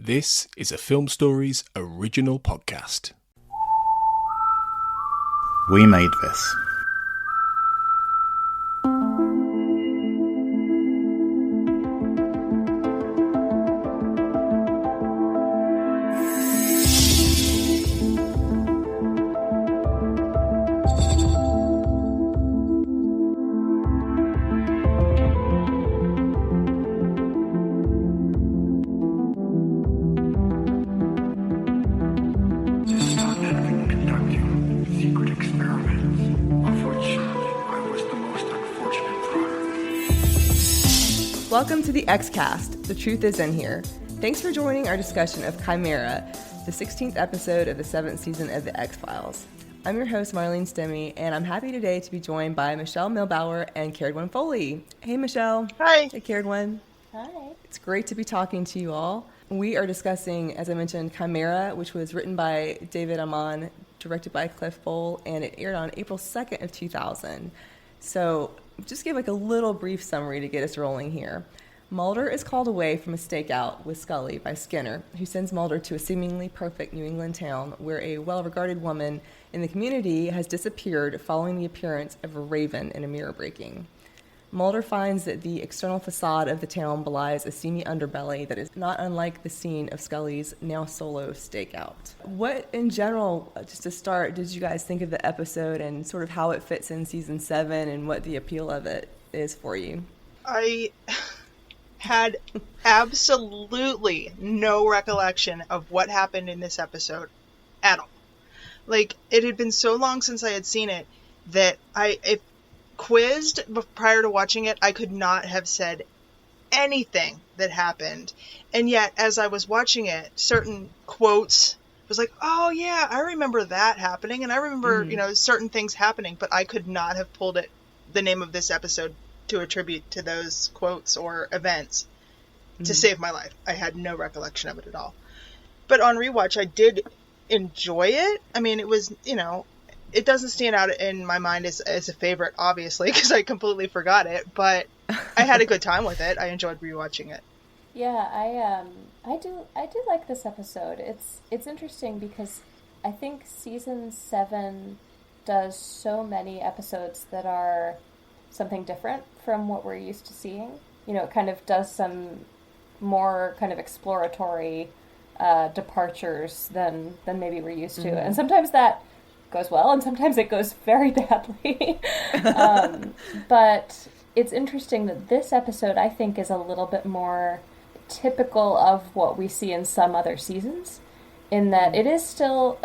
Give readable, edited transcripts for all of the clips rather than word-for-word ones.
This is a Film Stories original podcast. We made this. Welcome to the X-Cast. The truth is in here. Thanks for joining our discussion of Chimera, the 16th episode of the 7th season of The X-Files. I'm your host, Marlene Stemme, and I'm happy today to be joined by Michelle Milbauer and Caredwen Foley. Hey, Michelle. Hi. Hey, Caredwen. Hi. It's great to be talking to you all. We are discussing, as I mentioned, Chimera, which was written by David Amon, directed by Cliff Bole, and it aired on April 2nd of 2000. So just give like a little brief summary to get us rolling here. Mulder is called away from a stakeout with Scully by Skinner, who sends Mulder to a seemingly perfect New England town where a well-regarded woman in the community has disappeared following the appearance of a raven in a mirror breaking. Mulder finds that the external facade of the town belies a seamy underbelly that is not unlike the scene of Scully's now solo stakeout. What, in general, just to start, did you guys think of the episode and sort of how it fits in season 7 and what the appeal of it is for you? I had absolutely no recollection of what happened in this episode at all. Like, it had been so long since I had seen it that if quizzed prior to watching it, I could not have said anything that happened. And yet, as I was watching it, certain quotes was like, oh yeah, I remember that happening, and I remember, certain things happening, but I could not have pulled the name of this episode to attribute to those quotes or events to save my life. I had no recollection of it at all. But on rewatch, I did enjoy it. I mean, it was, it doesn't stand out in my mind as a favorite, obviously, because I completely forgot it, but I had a good time with it. I enjoyed rewatching it. Yeah, I do like this episode. It's interesting because I think season 7 does so many episodes that are something different from what we're used to seeing. It kind of does some more kind of exploratory departures than maybe we're used to. And sometimes that goes well, and sometimes it goes very badly. But it's interesting that this episode, I think, is a little bit more typical of what we see in some other seasons, in that it is still,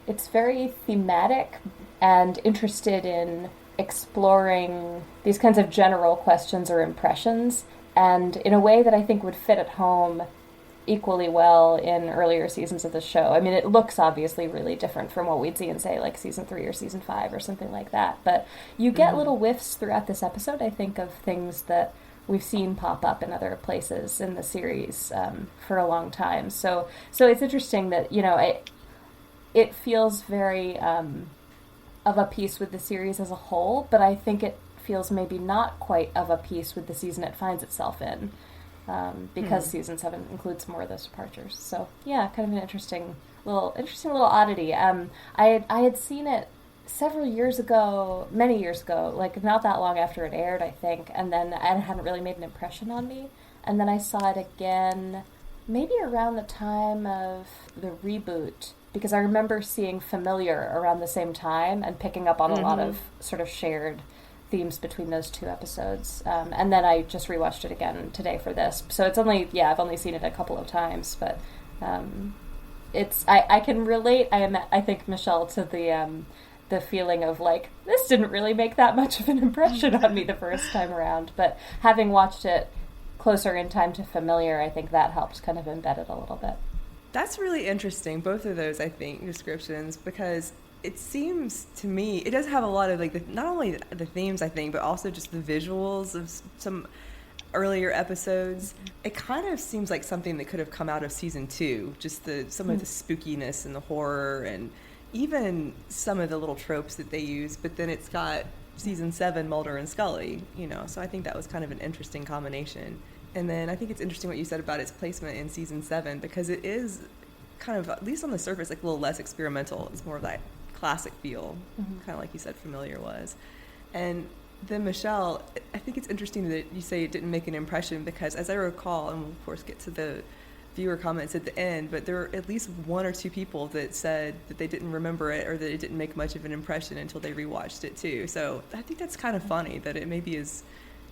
it's very thematic and interested in exploring these kinds of general questions or impressions, and in a way that I think would fit at home equally well in earlier seasons of the show. I mean, it looks obviously really different from what we'd see in, say, like season 3 or season 5 or something like that, but you get little whiffs throughout this episode, I think, of things that we've seen pop up in other places in the series for a long time. So it's interesting that, it feels very of a piece with the series as a whole, but I think it feels maybe not quite of a piece with the season it finds itself in. Because season 7 includes more of those departures. So yeah, kind of an interesting little oddity. I had seen it several years ago, many years ago, like not that long after it aired, I think, and then it hadn't really made an impression on me. And then I saw it again, maybe around the time of the reboot, because I remember seeing Familiar around the same time and picking up on a lot of sort of shared themes between those two episodes, and then I just rewatched it again today for this. So it's I've only seen it a couple of times, but I can relate. I think, Michelle, to the feeling of like, this didn't really make that much of an impression on me the first time around, but having watched it closer in time to Familiar, I think that helped kind of embed it a little bit. That's really interesting, both of those, I think, descriptions, because it seems to me, it does have a lot of, like, not only the themes, I think, but also just the visuals of some earlier episodes. It kind of seems like something that could have come out of season 2, just some of the spookiness and the horror and even some of the little tropes that they use, but then it's got season 7 Mulder and Scully, so I think that was kind of an interesting combination. And then I think it's interesting what you said about its placement in season 7, because it is kind of, at least on the surface, like a little less experimental. It's more of that classic feel, kind of like you said Familiar was. And then Michelle, I think it's interesting that you say it didn't make an impression, because as I recall, and we'll of course get to the viewer comments at the end, but there were at least 1 or 2 people that said that they didn't remember it, or that it didn't make much of an impression until they rewatched it too. So I think that's kind of funny that it maybe is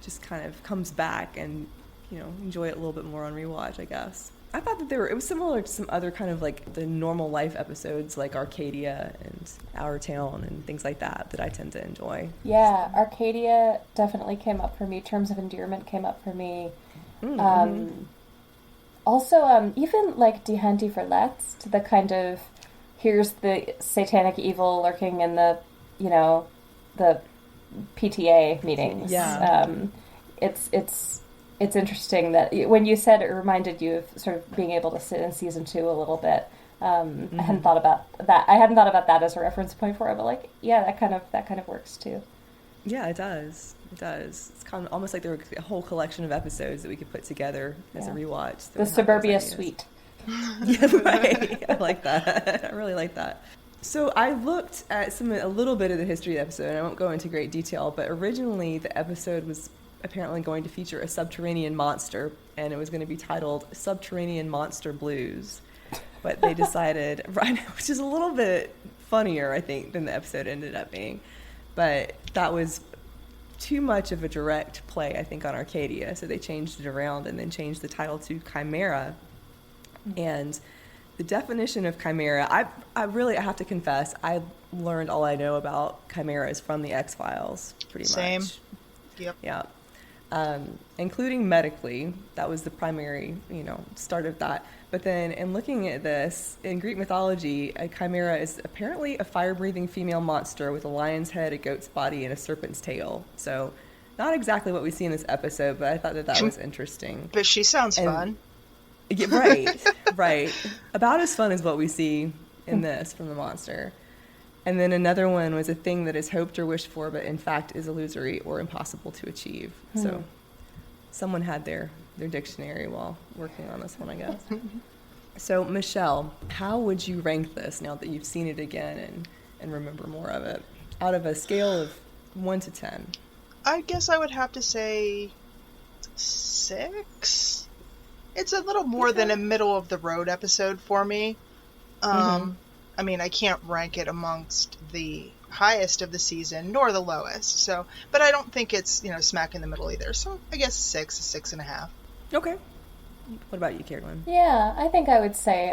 just kind of comes back, and enjoy it a little bit more on rewatch, I guess. I thought that it was similar to some other kind of like the normal life episodes, like Arcadia and Our Town and things like that I tend to enjoy. Yeah, Arcadia definitely came up for me. Terms of Endearment came up for me. Also, even like Die Handy Verletzt, the kind of, here's the satanic evil lurking in the, the PTA meetings. Yeah. It's interesting that when you said it reminded you of sort of being able to sit in season 2 a little bit. I hadn't thought about that. I hadn't thought about that as a reference point for it, but like, yeah, that kind of works too. Yeah, it does. It does. It's kind of almost like there were a whole collection of episodes that we could put together as a rewatch. The Suburbia Suite. Yeah, right. I like that. I really like that. So I looked at a little bit of the history of the episode, and I won't go into great detail, but originally the episode was apparently going to feature a subterranean monster, and it was going to be titled Subterranean Monster Blues. But they decided, right, which is a little bit funnier, I think, than the episode ended up being. But that was too much of a direct play, I think, on Arcadia. So they changed it around and then changed the title to Chimera. And the definition of Chimera, I have to confess, I learned all I know about chimeras from the X-Files, pretty much. Same. Yep. Yeah. Including medically, that was the primary, start of that. But then in looking at this, in Greek mythology, a chimera is apparently a fire-breathing female monster with a lion's head, a goat's body, and a serpent's tail. So not exactly what we see in this episode, but I thought that was interesting. But she sounds fun. Yeah, right, right. About as fun as what we see in this from the monster. And then another one was a thing that is hoped or wished for, but in fact is illusory or impossible to achieve. So someone had their dictionary while working on this one, I guess. So Michelle, how would you rank this now that you've seen it again and remember more of it? Out of a scale of 1 to 10. I guess I would have to say 6. It's a little more than a middle of the road episode for me. I mean, I can't rank it amongst the highest of the season, nor the lowest. So, but I don't think it's, smack in the middle either. So I guess 6.5. Okay. What about you, Caredwen? Yeah, I think I would say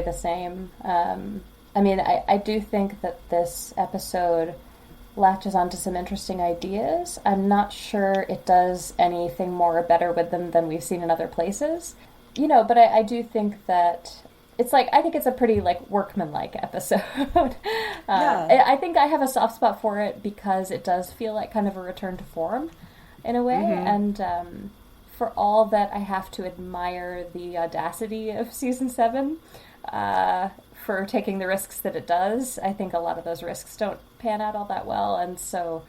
the same. I mean, I do think that this episode latches onto some interesting ideas. I'm not sure it does anything more or better with them than we've seen in other places. But I do think that it's like, I think it's a pretty workmanlike episode. Yeah. I think I have a soft spot for it because it does feel like kind of a return to form in a way. And for all that I have to admire the audacity of season 7 for taking the risks that it does, I think a lot of those risks don't pan out all that well. And so,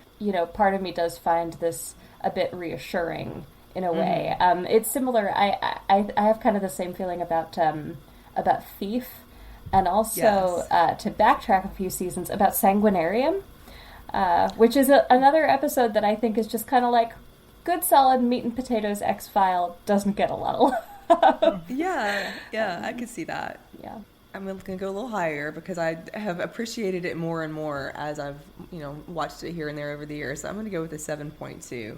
part of me does find this a bit reassuring in a way. It's similar. I have kind of the same feeling about Thief, and also to backtrack a few seasons, about Sanguinarium, which is another episode that I think is just kind of like good solid meat and potatoes X-File, doesn't get a lot of love. Yeah, I could see that. Yeah. I'm going to go a little higher because I have appreciated it more and more as I've, watched it here and there over the years. So I'm going to go with a 7.2.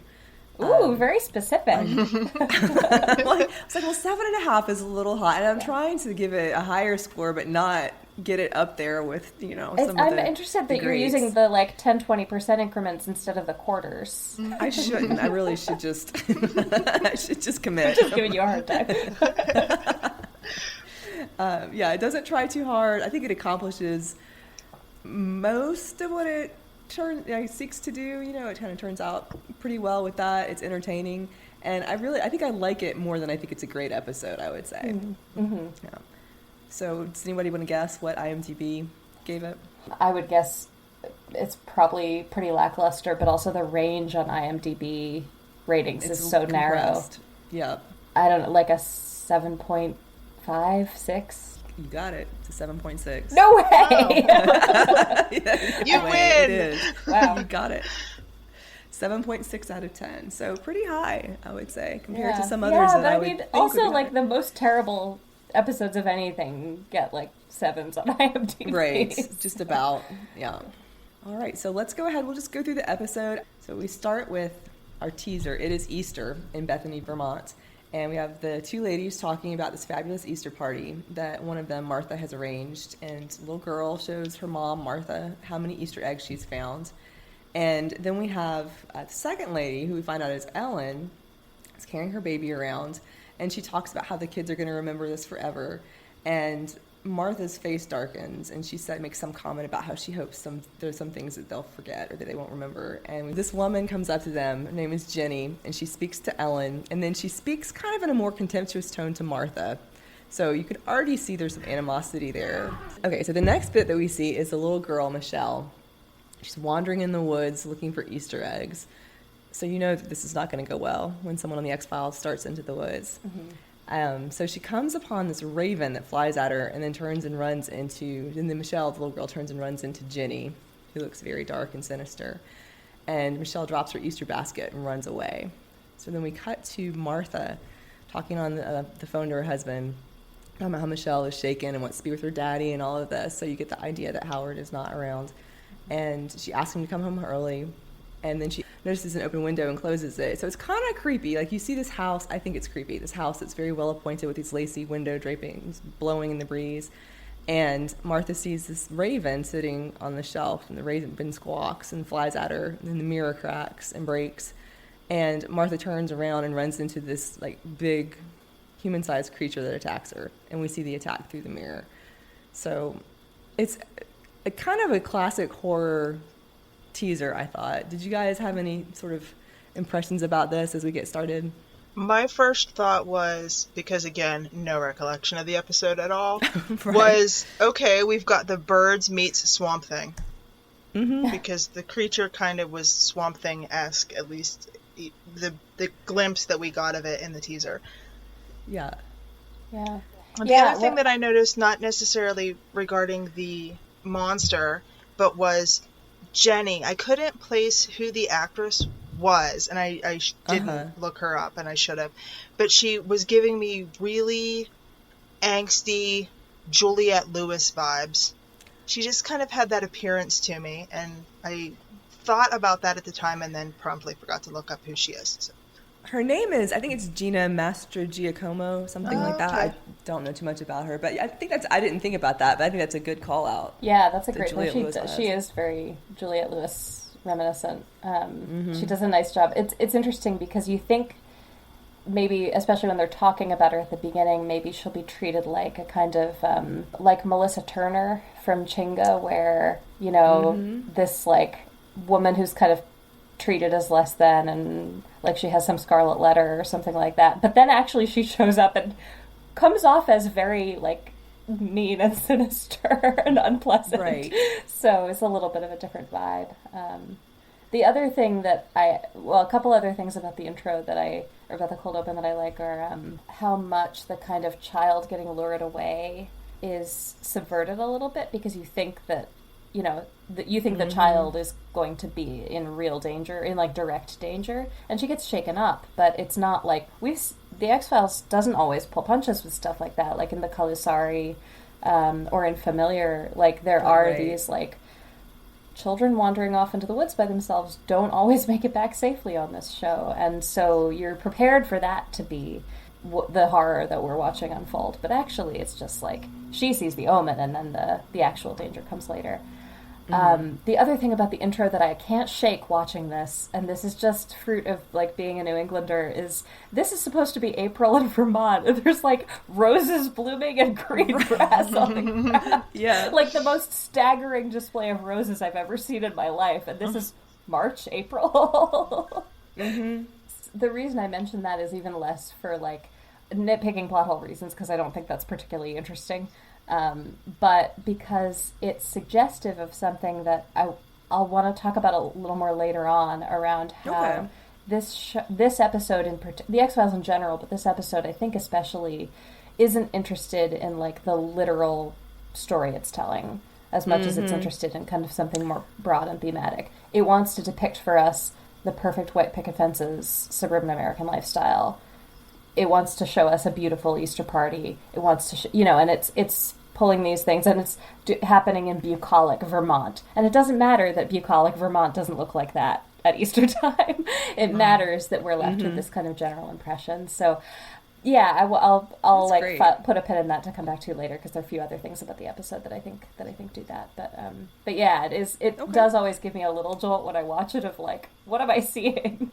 Ooh, very specific. I was like, 7.5 is a little high. And I'm trying to give it a higher score, but not get it up there with, I'm interested that you're using the 10-20% increments instead of the quarters. I shouldn't. I really should just, I should just commit. I'm just giving you a hard time. It doesn't try too hard. I think it accomplishes most of what it seeks to do. It kind of turns out pretty well with that. It's entertaining, and I think I like it more than I think it's a great episode, I would say. Yeah. So does anybody want to guess what IMDb gave it? I would guess it's probably pretty lackluster, but also the range on IMDb ratings is so narrow. Yep. I don't know, like a 7.5, 6? You got it. It's a 7.6. No way! You Win! win! It is. Wow. You got it. 7.6 out of 10. So pretty high, I would say, compared to some others that I would think also, would be like, higher. the most terrible episodes of anything get, like, 7s on IMDb. Right, just about, yeah. All right, so let's go ahead. We'll just go through the episode. So we start with our teaser. It is Easter in Bethany, Vermont. And we have the two ladies talking about this fabulous Easter party that one of them, Martha, has arranged. And the little girl shows her mom, Martha, how many Easter eggs she's found. And then we have the second lady, who we find out is Ellen, is carrying her baby around. And she talks about how the kids are going to remember this forever. And Martha's face darkens, and she makes some comment about how she hopes there's some things that they'll forget or that they won't remember. And this woman comes up to them. Her name is Jenny, and she speaks to Ellen, and then she speaks kind of in a more contemptuous tone to Martha. So you could already see there's some animosity there. Okay, so the next bit that we see is the little girl, Michelle. She's wandering in the woods looking for Easter eggs. So you know that this is not going to go well when someone on the X-Files starts into the woods. Mm-hmm. So she comes upon this raven that flies at her and then then Michelle, the little girl, turns and runs into Jenny, who looks very dark and sinister. And Michelle drops her Easter basket and runs away. So then we cut to Martha talking on the phone to her husband about how Michelle is shaken and wants to be with her daddy and all of this. So you get the idea that Howard is not around. And she asks him to come home early. And then she notices an open window and closes it. So it's kind of creepy. Like, you see this house. I think it's creepy. This house that's very well appointed with these lacy window drapings blowing in the breeze. And Martha sees this raven sitting on the shelf. And the raven squawks and flies at her. And then the mirror cracks and breaks. And Martha turns around and runs into this, like, big human-sized creature that attacks her. And we see the attack through the mirror. So it's a kind of a classic horror teaser, I thought. Did you guys have any sort of impressions about this as we get started? My first thought was, because again, no recollection of the episode at all, Right. was, okay, we've got the birds meets Swamp Thing. Mm-hmm. Because the creature kind of was Swamp Thing-esque, at least the glimpse that we got of it in the teaser. Yeah. Yeah. The other thing that I noticed, not necessarily regarding the monster, but was Jenny. I couldn't place who the actress was, and I didn't look her up, and I should have. But she was giving me really angsty Juliette Lewis vibes. She just kind of had that appearance to me, and I thought about that at the time and then promptly forgot to look up who she is. So. Her name is, I think it's Gina Mastrogiacomo, something like that. Okay. I don't know too much about her, but I think I didn't think about that, but I think that's a good call out. Yeah, that's a great Juliette one. Lewis She is very Juliette Lewis reminiscent. She does a nice job. It's interesting because you think maybe, especially when they're talking about her at the beginning, maybe she'll be treated like a kind of like Melissa Turner from Chinga, where, you know, this like woman who's kind of treated as less than, and like she has some scarlet letter or something like that. But then actually she shows up and comes off as very like mean and sinister and unpleasant. Right. So it's a little bit of a different vibe. The other thing that a couple other things about the intro or about the cold open that I like are how much the kind of child getting lured away is subverted a little bit, because you think that, you know, you think the child is going to be in real danger, in like direct danger, and she gets shaken up, but it's not like the X-Files doesn't always pull punches with stuff like that, like in the Kalusari or in Familiar. Like there are these like children wandering off into the woods by themselves don't always make it back safely on this show, and so you're prepared for that to be the horror that we're watching unfold. But actually it's just like she sees the omen and then the actual danger comes later. The other thing about the intro that I can't shake watching this, and this is just fruit of like being a New Englander, is this is supposed to be April in Vermont, and there's like roses blooming and green grass on the ground. Yeah, like the most staggering display of roses I've ever seen in my life, and this is March, April. The reason I mention that is even less for like nitpicking plot hole reasons, because I don't think that's particularly interesting. But because it's suggestive of something that I'll want to talk about a little more later on, around how this episode the X-Files in general, but this episode I think especially isn't interested in like the literal story it's telling as much as it's interested in kind of something more broad and thematic. It wants to depict for us the perfect white picket fences suburban American lifestyle. It wants to show us a beautiful Easter party. It wants to and it's pulling these things, and it's happening in bucolic Vermont. And it doesn't matter that bucolic Vermont doesn't look like that at Easter time. It matters that we're left with this kind of general impression. So, yeah, I'll like put a pin in that to come back to later, because there are a few other things about the episode that I think do that. But yeah, it does always give me a little jolt when I watch it of like, what am I seeing?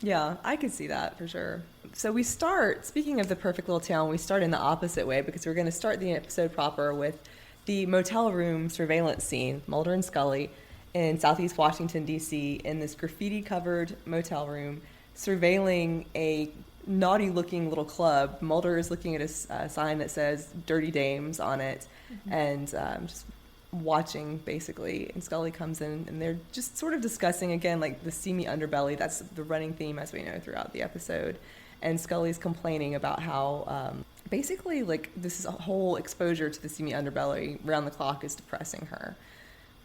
Yeah, I could see that for sure. So we start, speaking of the perfect little town, we start in the opposite way, because we're going to start the episode proper with the motel room surveillance scene, Mulder and Scully in Southeast Washington, D.C., in this graffiti-covered motel room, surveilling a naughty-looking little club. Mulder is looking at a sign that says Dirty Dames on it, and just watching, basically. And Scully comes in, and they're just sort of discussing, again, like the seamy underbelly. That's the running theme, as we know, throughout the episode. And Scully's complaining about how, basically, like, this whole exposure to the seamy underbelly round the clock is depressing her.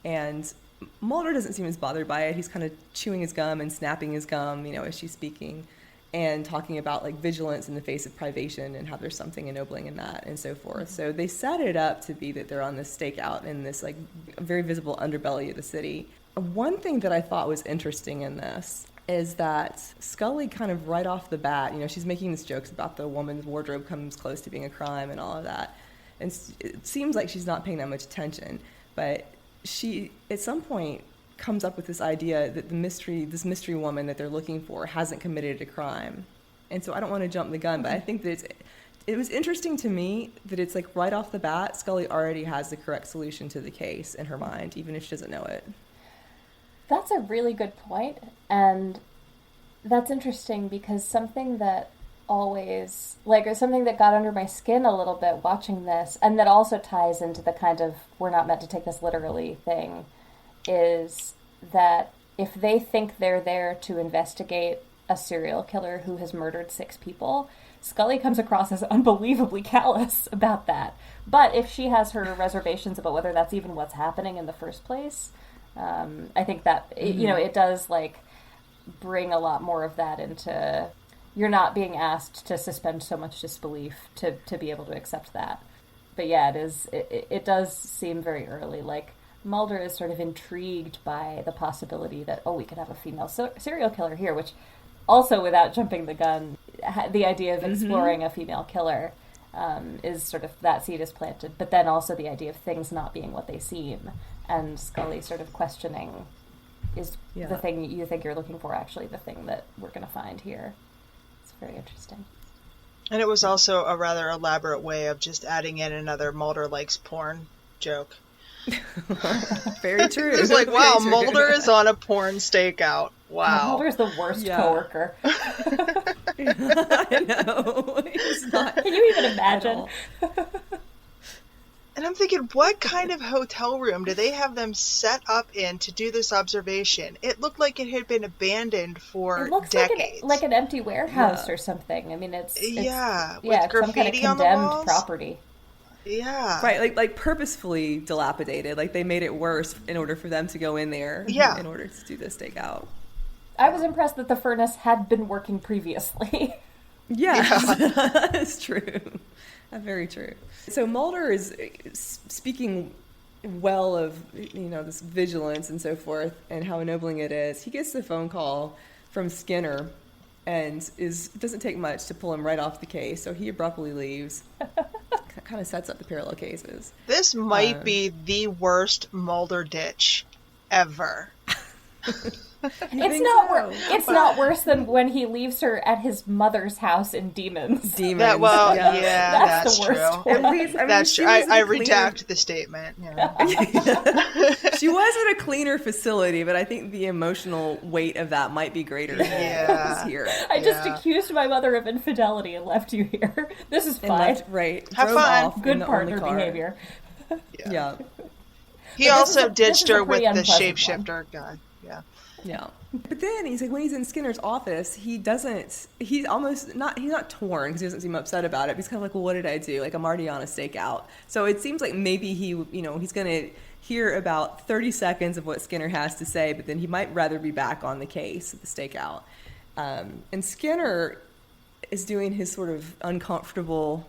And Mulder doesn't seem as bothered by it. He's kind of chewing his gum and snapping his gum, as she's speaking, and talking about like vigilance in the face of privation and how there's something ennobling in that and so forth. So they set it up to be that they're on this stakeout in this like very visible underbelly of the city. One thing that I thought was interesting in this is that Scully kind of right off the bat, she's making these jokes about the woman's wardrobe comes close to being a crime and all of that. And it seems like she's not paying that much attention, but she at some point comes up with this idea that this mystery woman that they're looking for hasn't committed a crime. And so I don't want to jump the gun, but I think that it was interesting to me that it's like right off the bat, Scully already has the correct solution to the case in her mind, even if she doesn't know it. That's a really good point, and that's interesting because something that always, like, something that got under my skin a little bit watching this, and that also ties into the kind of we're not meant to take this literally thing, is that if they think they're there to investigate a serial killer who has murdered 6 people, Scully comes across as unbelievably callous about that. But if she has her reservations about whether that's even what's happening in the first place, I think that, it does, like, bring a lot more of that into, you're not being asked to suspend so much disbelief to be able to accept that. But yeah, it does seem very early, like, Mulder is sort of intrigued by the possibility that, we could have a female serial killer here, which also, without jumping the gun, the idea of exploring a female killer is sort of, that seed is planted. But then also the idea of things not being what they seem, and Scully sort of questioning, is the thing you think you're looking for actually the thing that we're going to find here? It's very interesting. And it was also a rather elaborate way of just adding in another Mulder likes porn joke. Very true. It's like, wow, Mulder is on a porn stakeout. Wow. Mulder's the worst coworker. I know. He's not. Can you even imagine? And I'm thinking, what kind of hotel room do they have them set up in to do this observation? It looked like it had been abandoned for decades. Like an empty warehouse or something. I mean, it's with graffiti some kind of on the condemned walls. property. Yeah. Right, like purposefully dilapidated. Like they made it worse in order for them to go in there in order to do this stakeout. I was impressed that the furnace had been working previously. Yes, that's true. Very true. So Mulder is speaking well of, this vigilance and so forth and how ennobling it is. He gets the phone call from Skinner and doesn't take much to pull him right off the case, so he abruptly leaves. Kind of sets up the parallel cases. This might be the worst Mulder ditch ever. It's not worse than when he leaves her at his mother's house in Demons. That's the worst true. one. That's true. I redact the statement. Yeah. She was at a cleaner facility, but I think the emotional weight of that might be greater than here. I just accused my mother of infidelity and left you here. This is fine. Have fun. Good partner behavior. Yeah. He also ditched her with the shapeshifter guy. Yeah. But then he's like, when he's in Skinner's office, he's not torn because he doesn't seem upset about it. But he's kind of like, well, what did I do? Like, I'm already on a stakeout. So it seems like maybe he's going to hear about 30 seconds of what Skinner has to say, but then he might rather be back on the case at the stakeout. And Skinner is doing his sort of uncomfortable,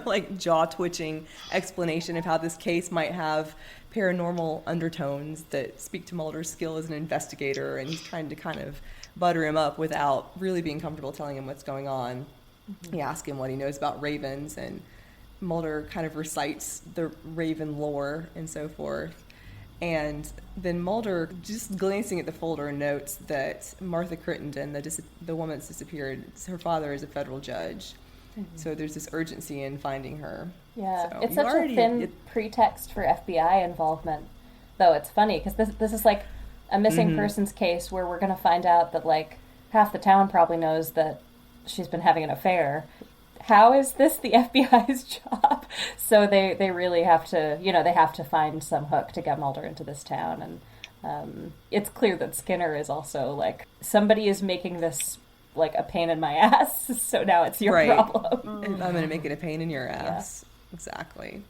like jaw-twitching explanation of how this case might have paranormal undertones that speak to Mulder's skill as an investigator, and he's trying to kind of butter him up without really being comfortable telling him what's going on. Mm-hmm. He asks him what he knows about ravens, and Mulder kind of recites the raven lore and so forth. And then Mulder, just glancing at the folder, notes that Martha Crittenden, the woman that's disappeared, her father is a federal judge. Mm-hmm. So there's this urgency in finding her. Yeah, so it's such a thin pretext for FBI involvement. Though it's funny, because this is like a missing persons case where we're going to find out that like half the town probably knows that she's been having an affair. How is this the FBI's job? So they really have to, they have to find some hook to get Mulder into this town. And it's clear that Skinner is also like, somebody is making this like a pain in my ass, so now it's your problem. I'm going to make it a pain in your ass. Yeah. Exactly.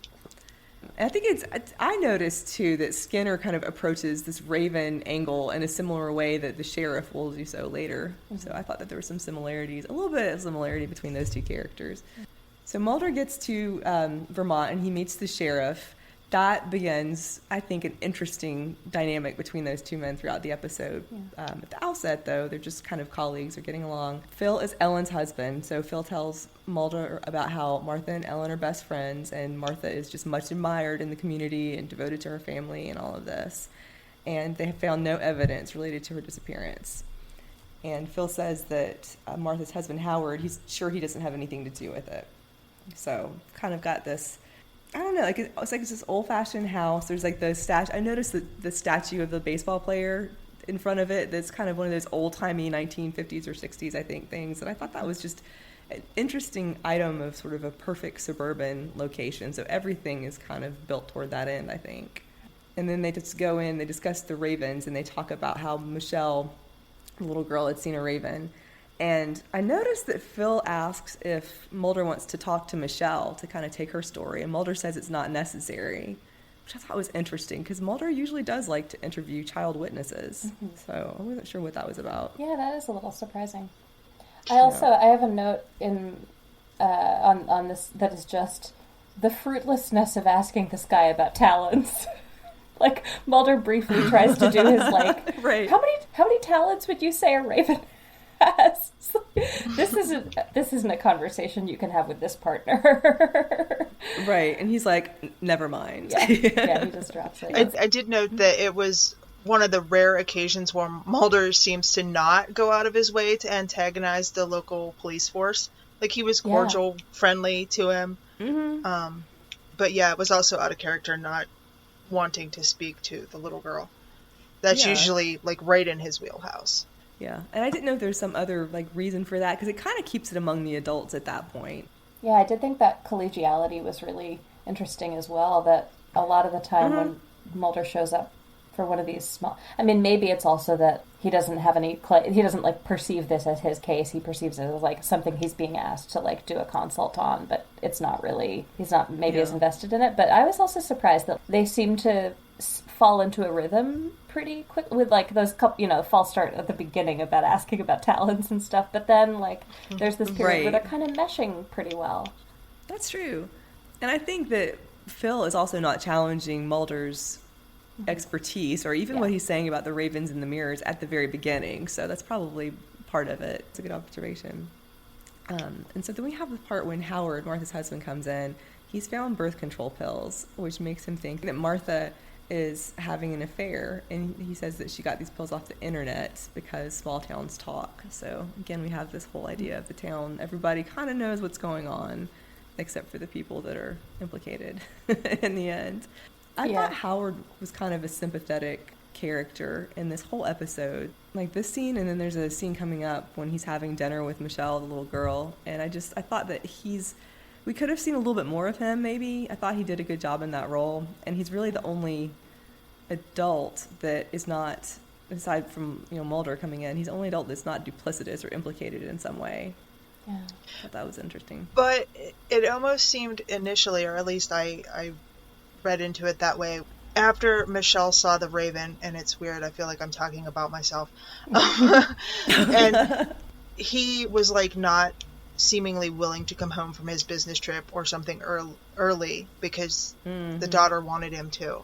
And I think I noticed too that Skinner kind of approaches this Raven angle in a similar way that the sheriff will do so later. Mm-hmm. So I thought that there were some similarities, a little bit of similarity between those two characters. So Mulder gets to Vermont and he meets the sheriff. That begins, I think, an interesting dynamic between those two men throughout the episode. Yeah. At the outset, though, they're just kind of colleagues, they're getting along. Phil is Ellen's husband, so Phil tells Mulder about how Martha and Ellen are best friends, and Martha is just much admired in the community and devoted to her family and all of this. And they have found no evidence related to her disappearance. And Phil says that Martha's husband, Howard, he's sure he doesn't have anything to do with it. So kind of got this, I don't know, it's this old-fashioned house. There's like the statue. I noticed the statue of the baseball player in front of it. That's kind of one of those old-timey 1950s or 60s, I think, things. And I thought that was just an interesting item of sort of a perfect suburban location. So everything is kind of built toward that end, I think. And then they just go in, they discuss the ravens, and they talk about how Michelle, the little girl, had seen a raven. And I noticed that Phil asks if Mulder wants to talk to Michelle to kind of take her story, and Mulder says it's not necessary, which I thought was interesting because Mulder usually does like to interview child witnesses. Mm-hmm. So I wasn't sure what that was about. Yeah, that is a little surprising. I have a note in on this that is just the fruitlessness of asking this guy about talents. Like Mulder briefly tries to do his like, right. How many talents would you say a raven has? This isn't a conversation you can have with this partner. Right, and he's like, never mind. Yeah, he just drops it. I did note that it was one of the rare occasions where Mulder seems to not go out of his way to antagonize the local police force. Like, he was cordial, friendly to him. Mm-hmm. But yeah, it was also out of character not wanting to speak to the little girl. That's usually, like, right in his wheelhouse. Yeah, and I didn't know if there's some other like reason for that because it kind of keeps it among the adults at that point. Yeah, I did think that collegiality was really interesting as well. That a lot of the time when Mulder shows up for one of these small, I mean, maybe it's also that he doesn't have any, he doesn't like perceive this as his case. He perceives it as like something he's being asked to like do a consult on, but it's not really. He's not maybe as invested in it. But I was also surprised that they seem to fall into a rhythm pretty quick with like those couple, false start at the beginning about asking about talents and stuff, but then like there's this period where they're kind of meshing pretty well. That's true. And I think that Phil is also not challenging Mulder's expertise or even what he's saying about the ravens and the mirrors at the very beginning, so that's probably part of it. It's a good observation. And so then we have the part when Howard, Martha's husband, comes in. He's found birth control pills, which makes him think that Martha is having an affair, and he says that she got these pills off the internet because small towns talk. So again, we have this whole idea of the town. Everybody kind of knows what's going on, except for the people that are implicated in the end. I thought Howard was kind of a sympathetic character in this whole episode. Like this scene, and then there's a scene coming up when he's having dinner with Michelle, the little girl, and I thought that we could have seen a little bit more of him, maybe. I thought he did a good job in that role, and he's really the only adult that is not aside from, Mulder coming in, he's the only adult that's not duplicitous or implicated in some way. Yeah. I thought that was interesting. But it almost seemed initially, or at least I read into it that way, after Michelle saw the Raven, and it's weird, I feel like I'm talking about myself, and he was like not seemingly willing to come home from his business trip or something early because the daughter wanted him to.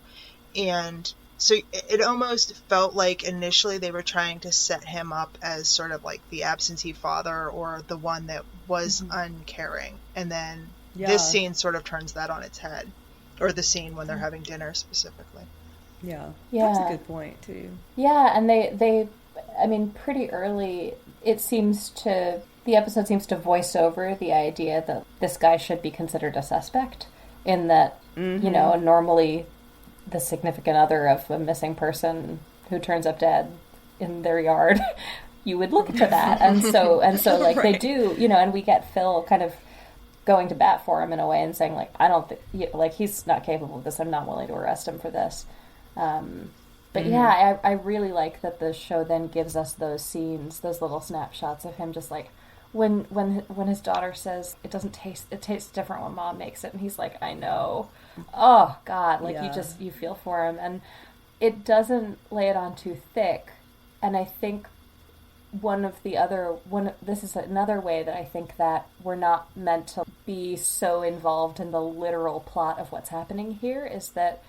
And so it almost felt like initially they were trying to set him up as sort of like the absentee father or the one that was uncaring. And then this scene sort of turns that on its head. Or the scene when they're having dinner specifically. Yeah. That's a good point, too. Yeah, and they pretty early, the episode seems to voice over the idea that this guy should be considered a suspect, in that, normally the significant other of a missing person who turns up dead in their yard, you would look to that. And so like right. They do, and we get Phil kind of going to bat for him in a way and saying, like, I don't think, like, he's not capable of this. I'm not willing to arrest him for this. But yeah, I really like that the show then gives us those scenes, those little snapshots of him just like, when his daughter says, it tastes different when Mom makes it. And he's like, I know. Oh, God. Like, you feel for him. And it doesn't lay it on too thick. And I think this is another way that I think that we're not meant to be so involved in the literal plot of what's happening here, is that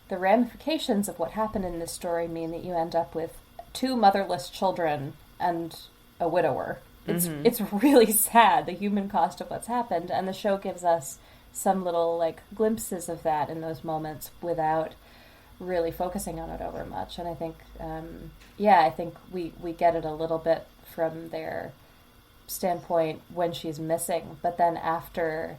the ramifications of what happened in this story mean that you end up with 2 motherless children and a widower. It's really sad, the human cost of what's happened, and the show gives us some little like glimpses of that in those moments without really focusing on it over much. And I think I think we get it a little bit from their standpoint when she's missing, but then after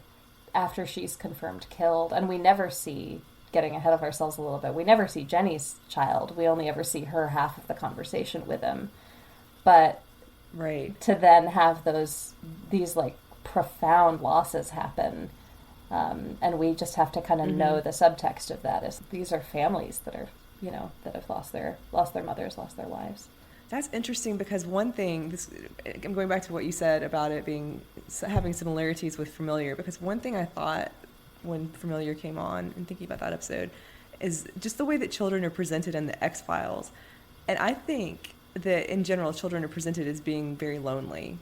she's confirmed killed, and we never see, getting ahead of ourselves a little bit, we never see Jenny's child. We only ever see her half of the conversation with him. But right, to then have these like profound losses happen, and we just have to kind of know the subtext of that is these are families that are, that have lost their mothers, lost their wives. That's interesting because one thing, I'm going back to what you said about it having similarities with Familiar, because one thing I thought when Familiar came on and thinking about that episode is just the way that children are presented in the X-Files. And I think that in general, children are presented as being very lonely.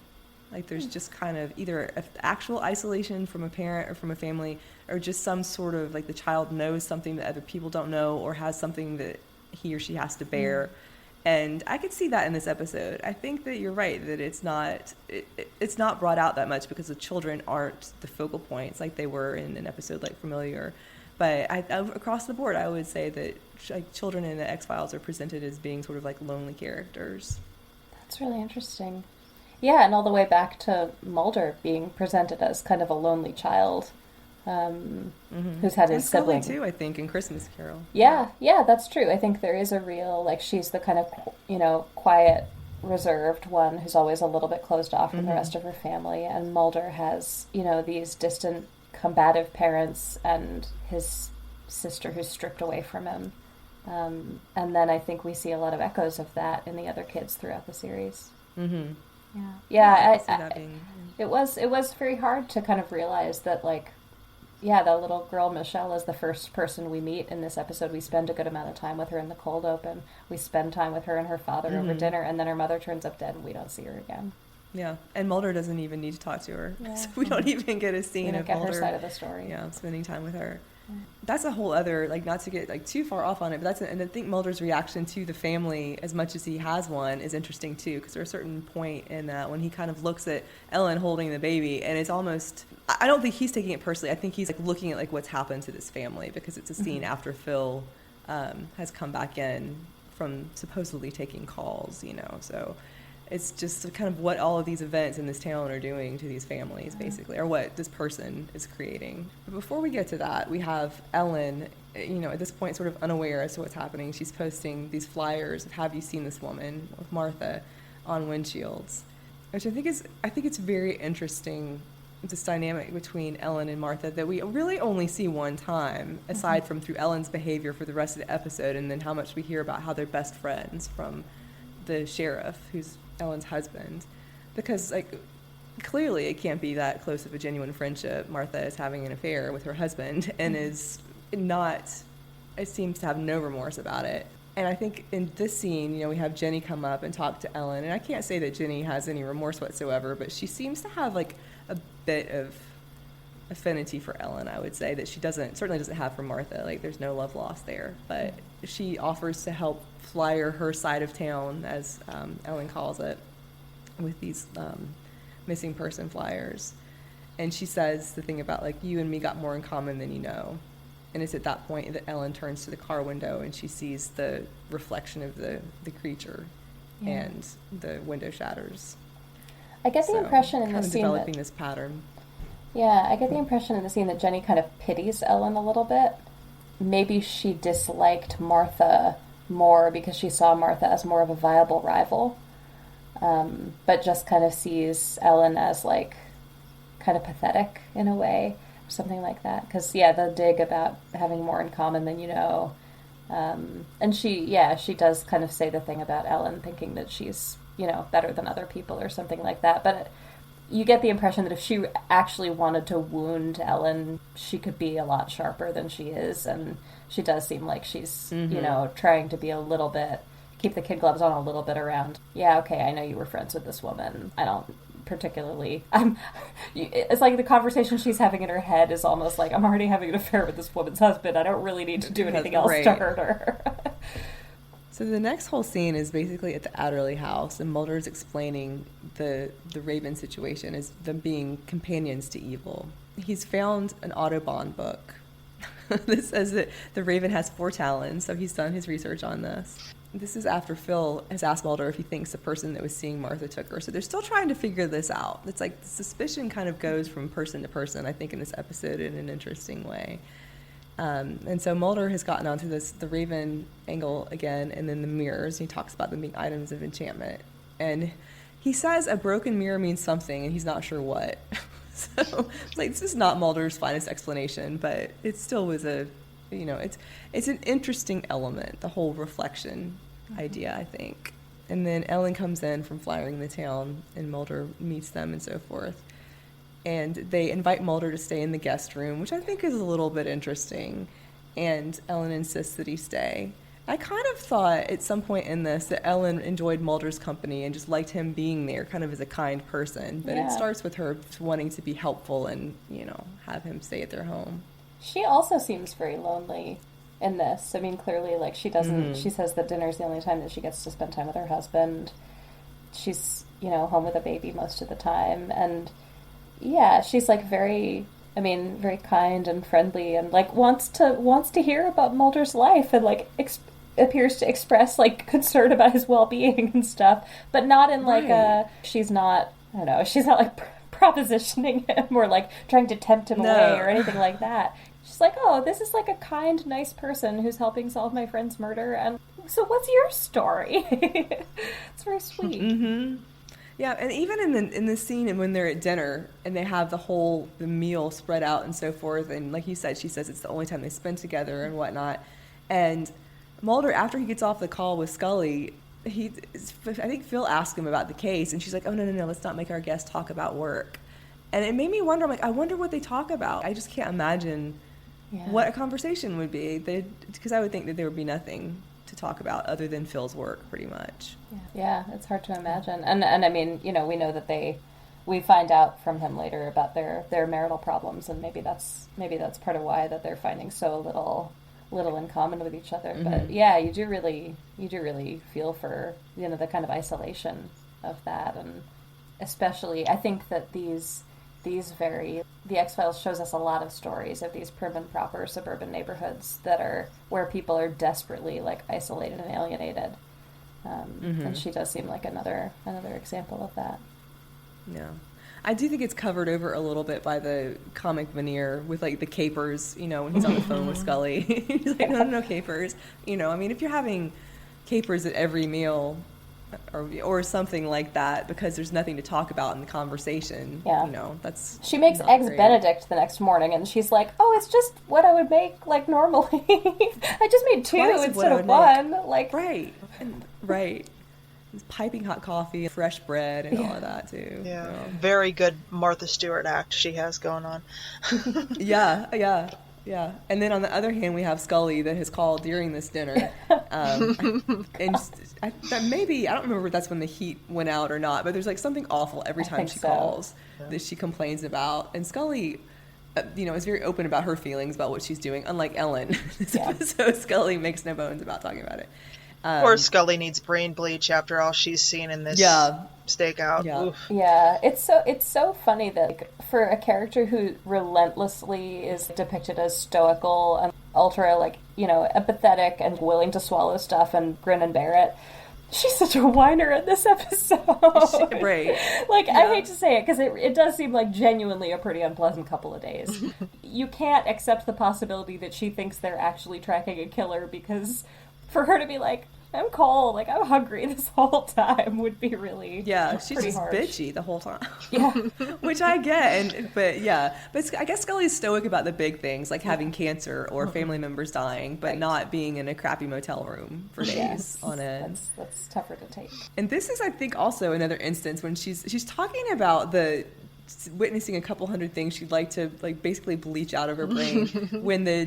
Like there's just kind of either actual isolation from a parent or from a family, or just some sort of like the child knows something that other people don't know, or has something that he or she has to bear. And I could see that in this episode. I think that you're right, that it's not brought out that much because the children aren't the focal points like they were in an episode like Familiar. But across the board, I would say that like children in the X-Files are presented as being sort of like lonely characters. That's really interesting. Yeah, and all the way back to Mulder being presented as kind of a lonely child who's had his sibling. Scully too, I think, in Christmas Carol. Yeah, that's true. I think there is a real, like, she's the kind of, quiet, reserved one who's always a little bit closed off from the rest of her family, and Mulder has, these distant, combative parents and his sister who's stripped away from him. And then I think we see a lot of echoes of that in the other kids throughout the series. Mm-hmm. It was very hard to kind of realize that, like, the little girl Michelle is the first person we meet in this episode. We spend a good amount of time with her in the cold open. We spend time with her and her father over dinner, and then her mother turns up dead and we don't see her again. Yeah, and Mulder doesn't even need to talk to her. Yeah. So we don't even get a scene of Mulder. Her side of the story. Yeah, spending time with her. That's a whole other, like, not to get like too far off on it, but and I think Mulder's reaction to the family, as much as he has one, is interesting too, because there's a certain point in that when he kind of looks at Ellen holding the baby, and it's almost, I don't think he's taking it personally. I think he's like looking at like what's happened to this family, because it's a scene after Phil has come back in from supposedly taking calls, so it's just kind of what all of these events in this town are doing to these families, basically, or what this person is creating. But before we get to that, we have Ellen, at this point sort of unaware as to what's happening. She's posting these flyers of "Have you seen this woman?" with Martha on windshields, which I think it's very interesting this dynamic between Ellen and Martha that we really only see one time, aside from through Ellen's behavior for the rest of the episode, and then how much we hear about how they're best friends from the sheriff, who's Ellen's husband. Because, like, clearly it can't be that close of a genuine friendship. Martha is having an affair with her husband and is not, it seems to have no remorse about it. And I think in this scene, you know, we have Jenny come up and talk to Ellen, and I can't say that Jenny has any remorse whatsoever, but she seems to have, like, a bit of affinity for Ellen, I would say, that she certainly doesn't have for Martha. Like, there's no love lost there, but she offers to help flyer her side of town, as Ellen calls it, with these missing person flyers. And she says the thing about, like, you and me got more in common than you know. And it's at that point that Ellen turns to the car window and she sees the reflection of the creature, and the window shatters. I get the impression in the scene developing this pattern. Yeah, I get the impression in the scene that Jenny kind of pities Ellen a little bit. Maybe she disliked Martha more because she saw Martha as more of a viable rival, but just kind of sees Ellen as, like, kind of pathetic in a way, or something like that. Because, the dig about having more in common than you know. And she does kind of say the thing about Ellen thinking that she's, you know, better than other people or something like that. But you get the impression that if she actually wanted to wound Ellen, she could be a lot sharper than she is. And she does seem like she's, you know, trying to be a little bit, keep the kid gloves on a little bit around, okay, I know you were friends with this woman. I don't particularly, it's like the conversation she's having in her head is almost like, I'm already having an affair with this woman's husband. I don't really need to do anything else to hurt her. So the next whole scene is basically at the Adderley house, and Mulder's explaining the Raven situation as them being companions to evil. He's found an Audubon book that says that the Raven has 4 talons, so he's done his research on this. This is after Phil has asked Mulder if he thinks the person that was seeing Martha took her. So they're still trying to figure this out. It's like the suspicion kind of goes from person to person, I think, in this episode in an interesting way. And so Mulder has gotten onto the Raven angle again, and then the mirrors. He talks about them being items of enchantment. And he says a broken mirror means something, and he's not sure what. So, like, this is not Mulder's finest explanation, but it still was it's an interesting element, the whole reflection idea, I think. And then Ellen comes in from flyering the town, and Mulder meets them and so forth. And they invite Mulder to stay in the guest room, which I think is a little bit interesting. And Ellen insists that he stay. I kind of thought at some point in this that Ellen enjoyed Mulder's company and just liked him being there kind of as a kind person. But it starts with her wanting to be helpful and, you know, have him stay at their home. She also seems very lonely in this. I mean, clearly, like, she doesn't, she says that dinner's the only time that she gets to spend time with her husband. She's, you know, home with a baby most of the time. And she's, like, very kind and friendly, and, like, wants to hear about Mulder's life, and, like, appears to express, like, concern about his well-being and stuff, but not in, like, she's not, I don't know, she's not, like, propositioning him or, like, trying to tempt him away or anything like that. She's like, oh, this is, like, a kind, nice person who's helping solve my friend's murder, and so what's your story? It's very sweet. Mm-hmm. Yeah, and even in the scene when they're at dinner and they have the meal spread out and so forth, and like you said, she says it's the only time they spend together and whatnot. And Mulder, after he gets off the call with Scully, I think Phil asked him about the case, and she's like, oh, no, let's not make our guests talk about work. And it made me wonder, I'm like, I wonder what they talk about. I just can't imagine what a conversation would be, because I would think that there would be nothing to talk about other than Phil's work, pretty much. Yeah, it's hard to imagine. And I mean, you know, we know that we find out from him later about their marital problems, and maybe that's part of why that they're finding so little in common with each other. Mm-hmm. But yeah, you do really feel for, you know, the kind of isolation of that. And especially, I think that the X-Files shows us a lot of stories of these prim and proper suburban neighborhoods that are where people are desperately, like, isolated and alienated. And she does seem like another example of that. Yeah. I do think it's covered over a little bit by the comic veneer with, like, the capers, you know, when he's on the phone with Scully. He's like, no capers. You know, I mean, if you're having capers at every meal, or something like that, because there's nothing to talk about in the conversation. Yeah. You know, that's She makes not eggs great. Benedict the next morning, and she's like, "Oh, it's just what I would make like normally. I just made two Twice of what instead I of would one." Like, Right. Right. Piping hot coffee, fresh bread, and all of that too. Yeah. Very good Martha Stewart act she has going on. Yeah. And then on the other hand, we have Scully that has called during this dinner. And maybe, I don't remember if that's when the heat went out or not, but there's like something awful every time think she so. calls that she complains about. And Scully, is very open about her feelings about what she's doing, unlike Ellen. So Scully makes no bones about talking about it. Or Scully needs brain bleach after all she's seen in this stakeout. Yeah. Oof. yeah, it's so funny that like, for a character who relentlessly is depicted as stoical and ultra empathetic and willing to swallow stuff and grin and bear it, she's such a whiner in this episode. Right. Like, I hate to say it, because it does seem like genuinely a pretty unpleasant couple of days. You can't accept the possibility that she thinks they're actually tracking a killer, because for her to be like, "I'm cold, like I'm hungry this whole time," would be really she's just harsh. bitchy the whole time. Yeah. Which I get, but I guess Scully's stoic about the big things, like having cancer or family members dying, but not being in a crappy motel room for days on end. That's tougher to take. And this is, I think, also another instance when she's talking about witnessing a couple hundred things she'd like to basically bleach out of her brain when the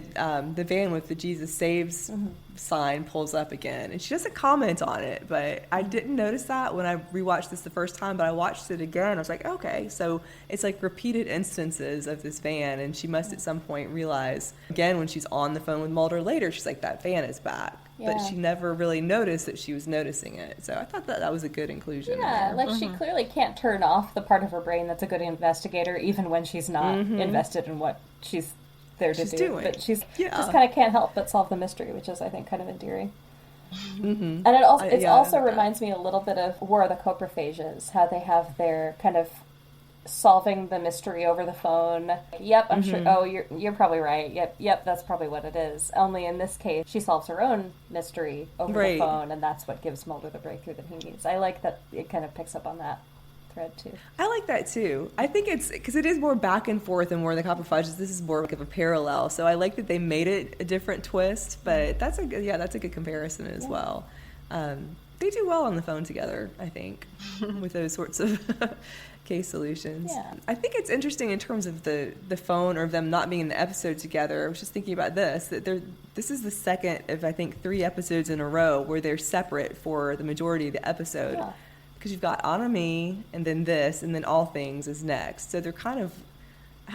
van with the Jesus Saves sign pulls up again, and she doesn't comment on it, but I didn't notice that when I rewatched this the first time, but I watched it again. I was like, okay, so it's like repeated instances of this van, and she must at some point realize, again, when she's on the phone with Mulder later, she's like, that van is back. But she never really noticed that she was noticing it. So I thought that was a good inclusion. Yeah, like she clearly can't turn off the part of her brain that's a good investigator, even when she's not invested in what she's there to do. Doing. But she's just kind of can't help but solve the mystery, which is, I think, kind of endearing. And it also reminds me a little bit of War of the Coprophages, how they have their kind of solving the mystery over the phone. Yep, I'm sure. Oh, you're probably right. Yep, that's probably what it is. Only in this case, she solves her own mystery over the phone, and that's what gives Mulder the breakthrough that he needs. I like that it kind of picks up on that thread too. I like that too. I think it's because it is more back and forth and more the Coprophages. This is more of a parallel. So I like that they made it a different twist. But that's a good comparison as well. They do well on the phone together, I think, with those sorts of case solutions. Yeah. I think it's interesting in terms of the phone or them not being in the episode together. I was just thinking about this is the second of, I think, 3 episodes in a row where they're separate for the majority of the episode. Yeah. Because you've got Anami, and then this, and then All Things is next. So they're kind of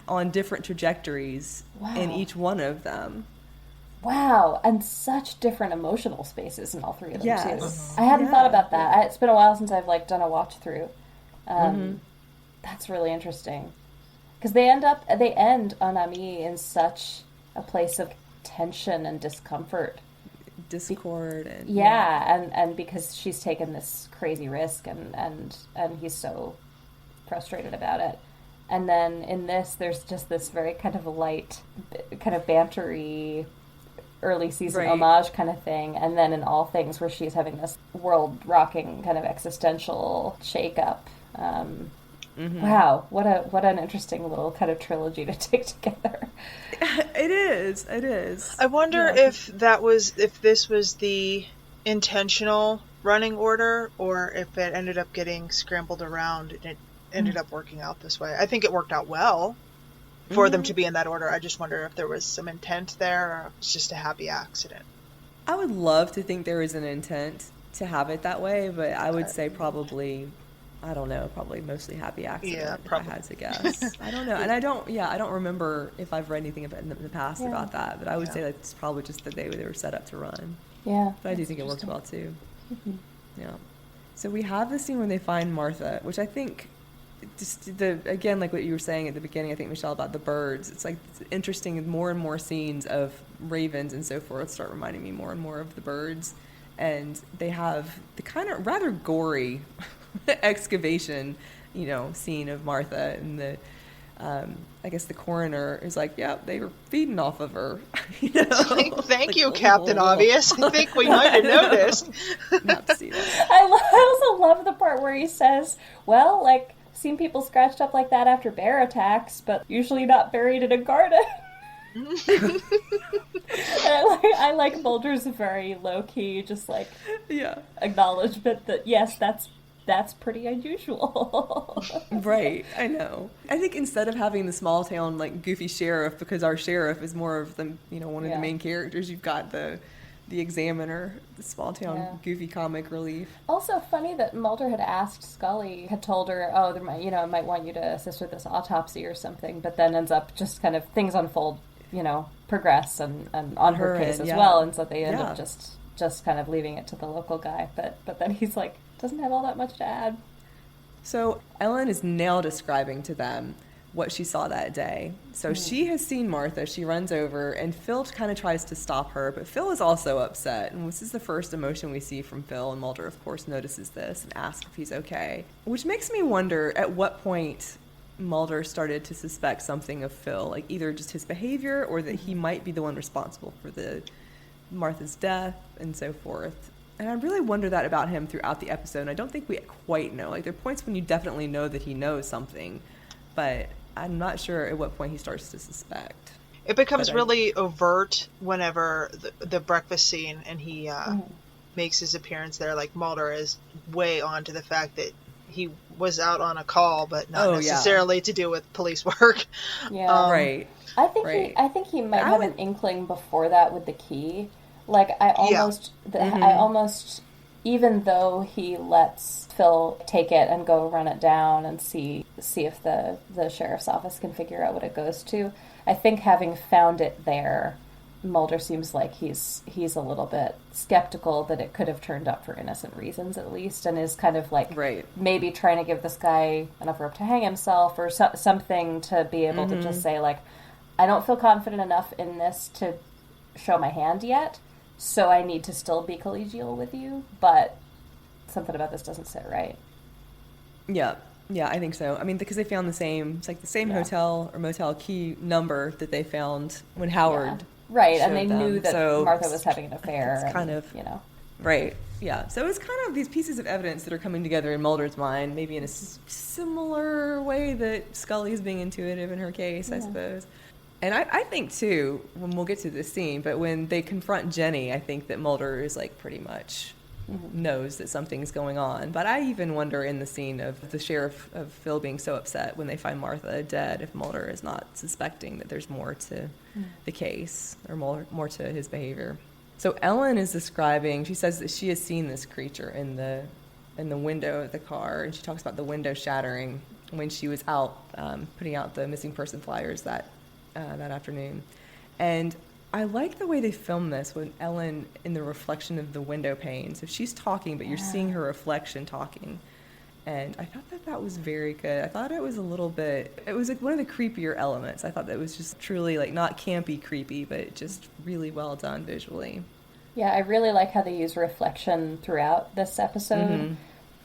on different trajectories in each one of them. Wow, and such different emotional spaces in all 3 of them Yes. too. I hadn't thought about that. It's been a while since I've done a watch through. That's really interesting, because they end Anami in such a place of tension and discomfort, Discord, and and because she's taken this crazy risk, and he's so frustrated about it. And then in this, there's just this very kind of light, kind of bantery, early season homage kind of thing. And then in All Things, where she's having this world-rocking kind of existential shake-up. Wow, what an interesting little kind of trilogy to take together. It is. I wonder if this was the intentional running order, or if it ended up getting scrambled around and it ended up working out this way. I think it worked out well for them to be in that order. I just wonder if there was some intent there, or if it's just a happy accident. I would love to think there was an intent to have it that way, but I would say probably, I don't know, probably mostly happy accident. Yeah, probably. If I had to guess. I don't know. And I don't remember if I've read anything in the past about that, but I would say that's probably just that they were set up to run. Yeah. But I do think it worked well too. Yeah. So we have the scene when they find Martha, which I think just again, like what you were saying at the beginning, I think, Michelle, about the birds. It's like it's interesting, more and more scenes of ravens and so forth start reminding me more and more of the birds. And they have the kind of rather gory excavation, scene of Martha and the I guess the coroner is like, yeah, they were feeding off of her. You know? Thank you, Captain Obvious. I think we might have noticed. Not to see that. I also love the part where he says, well, like, seen people scratched up like that after bear attacks, but usually not buried in a garden. And I like Mulder's very low-key, just like, acknowledgement that, yes, that's pretty unusual. Right, I know. I think instead of having the small town, like, goofy sheriff, because our sheriff is more of the, one of the main characters, you've got the examiner, the small town goofy comic relief. Also funny that Mulder had asked Scully, had told her, oh, there might, might want you to assist with this autopsy or something, but then ends up just kind of, things unfold, progress and on her case as well, and so they end up just kind of leaving it to the local guy, but then he's like, doesn't have all that much to add. So Ellen is now describing to them what she saw that day. So she has seen Martha. She runs over, and Phil kind of tries to stop her, but Phil is also upset. And this is the first emotion we see from Phil, and Mulder, of course, notices this and asks if he's okay. Which makes me wonder at what point Mulder started to suspect something of Phil, like either just his behavior or that he might be the one responsible for the Martha's death and so forth. And I really wonder that about him throughout the episode, and I don't think we quite know. Like, there are points when you definitely know that he knows something, but I'm not sure at what point he starts to suspect. It becomes really overt whenever the breakfast scene and he makes his appearance there. Like, Mulder is way on to the fact that he was out on a call, but not necessarily to do with police work. Yeah, right. I think he might have an inkling before that with the key. Like, I almost, even though he lets Phil take it and go run it down and see if the sheriff's office can figure out what it goes to, I think having found it there, Mulder seems like he's a little bit skeptical that it could have turned up for innocent reasons, at least, and is kind of like maybe trying to give this guy enough rope to hang himself or something to be able to just say, like, I don't feel confident enough in this to show my hand yet, so I need to still be collegial with you, but something about this doesn't sit right. Yeah, I think so. I mean, because they found it's like the same hotel or motel key number that they found when Howard right, and they knew that Martha was having an affair. It's kind of, right, yeah. So it's kind of these pieces of evidence that are coming together in Mulder's mind, maybe in a similar way that Scully is being intuitive in her case, I suppose. And I think, too, when we'll get to this scene, but when they confront Jenny, I think that Mulder is, like, pretty much knows that something's going on. But I even wonder in the scene of the sheriff of Phil being so upset when they find Martha dead, if Mulder is not suspecting that there's more to the case or more to his behavior. So Ellen is describing, she says that she has seen this creature in the window of the car, and she talks about the window shattering when she was out putting out the missing person flyers that afternoon. And I like the way they film this when Ellen in the reflection of the window pane. So she's talking, but you're seeing her reflection talking. And I thought that was very good. I thought it was it was like one of the creepier elements. I thought that was just truly, like, not campy creepy, but just really well done visually. Yeah, I really like how they use reflection throughout this episode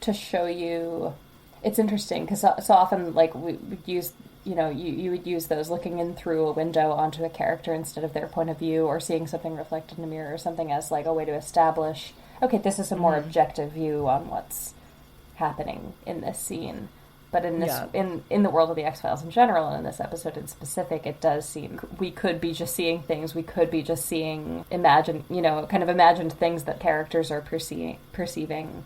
to show you. It's interesting because so often, like, we would use, you would use those looking in through a window onto a character instead of their point of view, or seeing something reflected in a mirror or something as, like, a way to establish, okay, this is a more objective view on what's happening in this scene. But in this, in the world of the X-Files in general, and in this episode in specific, it does seem we could be just seeing things. We could be just seeing imagined things that characters are perceiving.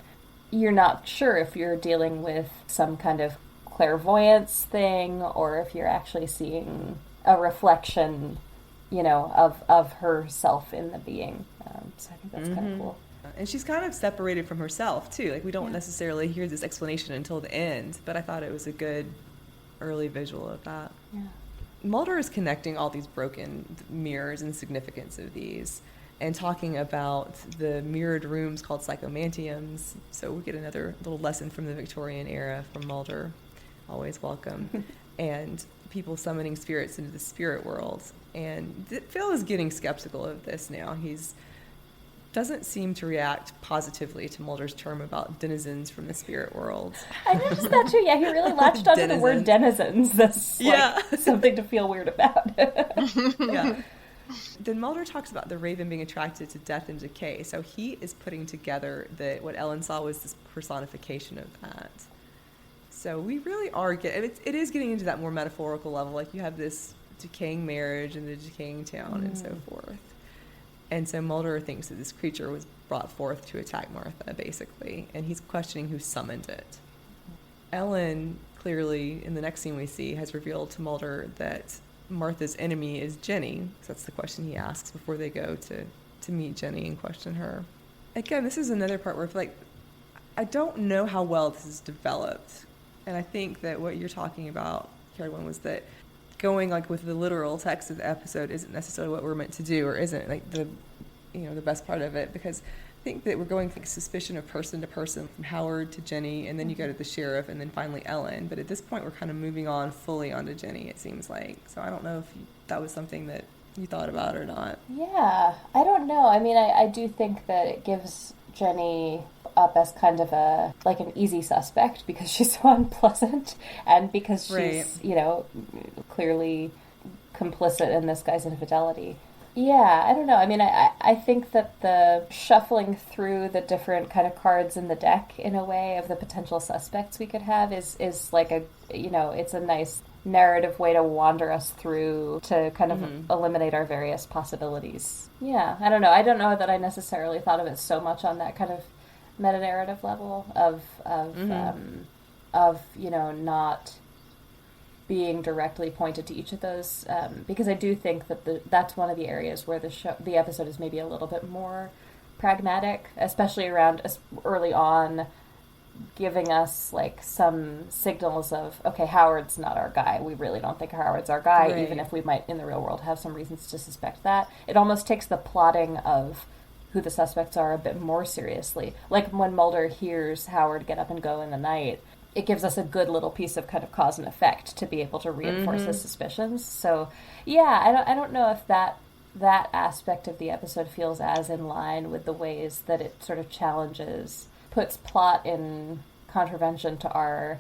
You're not sure if you're dealing with some kind of clairvoyance thing, or if you're actually seeing a reflection, of herself in the being. So I think that's kind of cool. And she's kind of separated from herself, too. Like, we don't necessarily hear this explanation until the end, but I thought it was a good early visual of that. Yeah. Mulder is connecting all these broken mirrors and significance of these, and talking about the mirrored rooms called psychomantiums. So we get another little lesson from the Victorian era from Mulder. Always welcome. And people summoning spirits into the spirit world. And Phil is getting skeptical of this now. He's doesn't seem to react positively to Mulder's term about denizens from the spirit world. I noticed that too. Yeah, he really latched onto the word denizens. That's something to feel weird about. Yeah. Then Mulder talks about the raven being attracted to death and decay. So he is putting together that what Ellen saw was this personification of that. So we really are it is getting into that more metaphorical level. Like you have this decaying marriage and the decaying town and so forth. And so Mulder thinks that this creature was brought forth to attack Martha, basically, and he's questioning who summoned it. Ellen, clearly, in the next scene we see, has revealed to Mulder that Martha's enemy is Jenny, because that's the question he asks before they go to meet Jenny and question her. Again, this is another part where I feel like I don't know how well this is developed, and I think that what you're talking about, Caredwen, was that going like with the literal text of the episode isn't necessarily what we're meant to do, or isn't like the best part of it, because I think that we're going like suspicion of person to person, from Howard to Jenny, and then you go to the sheriff, and then finally Ellen. But at this point, we're kind of moving on fully onto Jenny, it seems like. So I don't know if that was something that you thought about or not. Yeah, I don't know. I mean, I do think that it gives Jenny up as kind of an easy suspect because she's so unpleasant and because she's, clearly complicit in this guy's infidelity. Yeah, I don't know. I mean, I think that the shuffling through the different kind of cards in the deck, in a way, of the potential suspects we could have is like it's a nice narrative way to wander us through to kind of eliminate our various possibilities. Yeah, I don't know. I don't know that I necessarily thought of it so much on that kind of meta-narrative level of not being directly pointed to each of those, because I do think that that's one of the areas where the episode is maybe a little bit more pragmatic, especially around early on, giving us like some signals of, okay, Howard's not our guy. We really don't think Howard's our guy, right, even if we might in the real world have some reasons to suspect that. It almost takes the plotting of who the suspects are a bit more seriously. Like when Mulder hears Howard get up and go in the night, it gives us a good little piece of kind of cause and effect to be able to reinforce his suspicions. So, yeah, I don't know if that aspect of the episode feels as in line with the ways that it sort of puts plot in contravention to our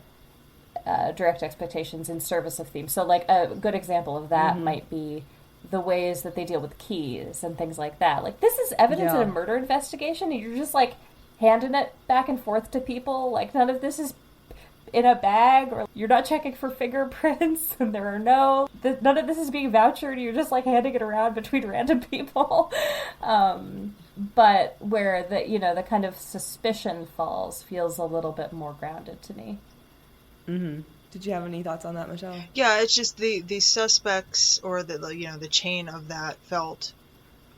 direct expectations in service of theme. So, like, a good example of that might be the ways that they deal with keys and things like that. Like, this is evidence in a murder investigation, and you're just, like, handing it back and forth to people. Like, none of this is in a bag, or you're not checking for fingerprints, and there are none of this is being vouchered. You're just, like, handing it around between random people. But where the kind of suspicion feels a little bit more grounded to me. Mm-hmm. Did you have any thoughts on that, Michelle? Yeah, it's just the suspects, or the chain of that felt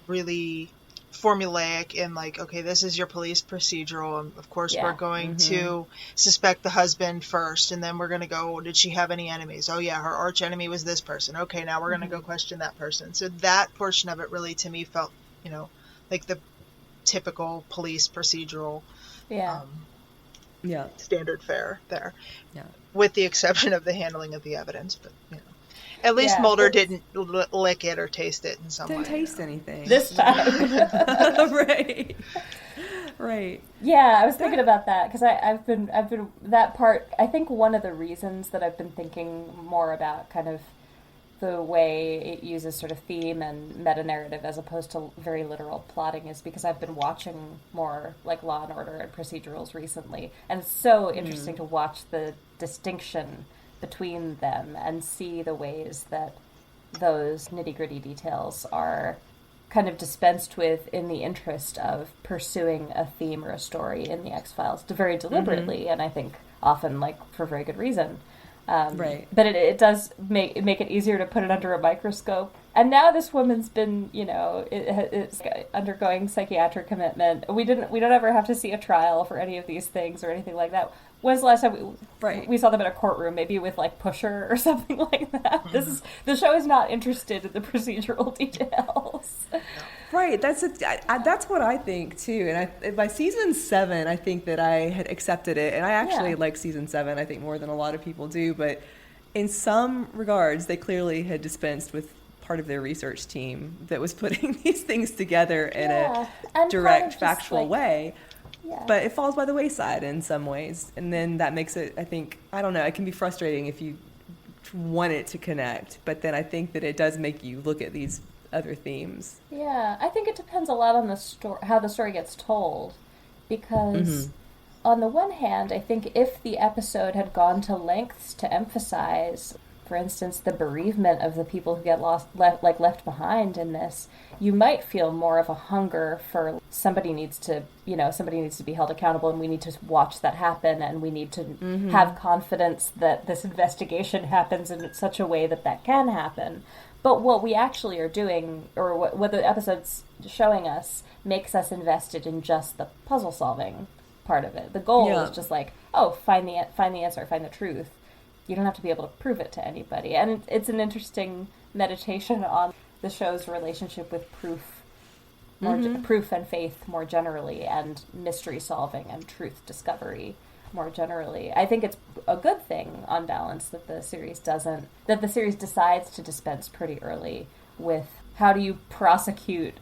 really formulaic in, like, okay, this is your police procedural, and of course we're going to suspect the husband first, and then we're going to go, did she have any enemies? Oh yeah, her arch enemy was this person. Okay, now we're going to go question that person. So that portion of it really, to me, felt, like the typical police procedural standard fare there. Yeah. With the exception of the handling of the evidence, but at least Mulder didn't lick it or taste it in some way. Didn't taste anything this time. Right. Yeah, I was thinking about that because I've been that part. I think one of the reasons that I've been thinking more about kind of the way it uses sort of theme and meta-narrative as opposed to very literal plotting is because I've been watching more like Law and Order and procedurals recently, and it's so interesting to watch the distinction between them and see the ways that those nitty-gritty details are kind of dispensed with in the interest of pursuing a theme or a story in the X-Files very deliberately, and I think often like for very good reason. Right. But it does make it easier to put it under a microscope. And now this woman's been, it's undergoing psychiatric commitment. We don't ever have to see a trial for any of these things or anything like that. When's the last time we saw them in a courtroom, maybe with like Pusher or something like that? The show is not interested in the procedural details. Right, that's what I think too. And by season 7, I think that I had accepted it, and I actually like season 7. I think more than a lot of people do. But in some regards, they clearly had dispensed with part of their research team that was putting these things together in a and direct, factual like, way. Yeah. But it falls by the wayside in some ways. And then that makes it, I think, I don't know, it can be frustrating if you want it to connect. But then I think that it does make you look at these other themes. Yeah, I think it depends a lot on the story, how the story gets told. Because on the one hand, I think if the episode had gone to lengths to emphasize, for instance, the bereavement of the people who get left behind in this, you might feel more of a hunger for somebody needs to be held accountable, and we need to watch that happen, and we need to have confidence that this investigation happens in such a way that that can happen. But what we actually are doing, or what the episode's showing us, makes us invested in just the puzzle solving part of it. The goal is just like, find the answer, find the truth. You don't have to be able to prove it to anybody. And it's an interesting meditation on the show's relationship with proof, proof and faith more generally, and mystery solving and truth discovery more generally. I think it's a good thing on balance that the series decides to dispense pretty early with how do you prosecute,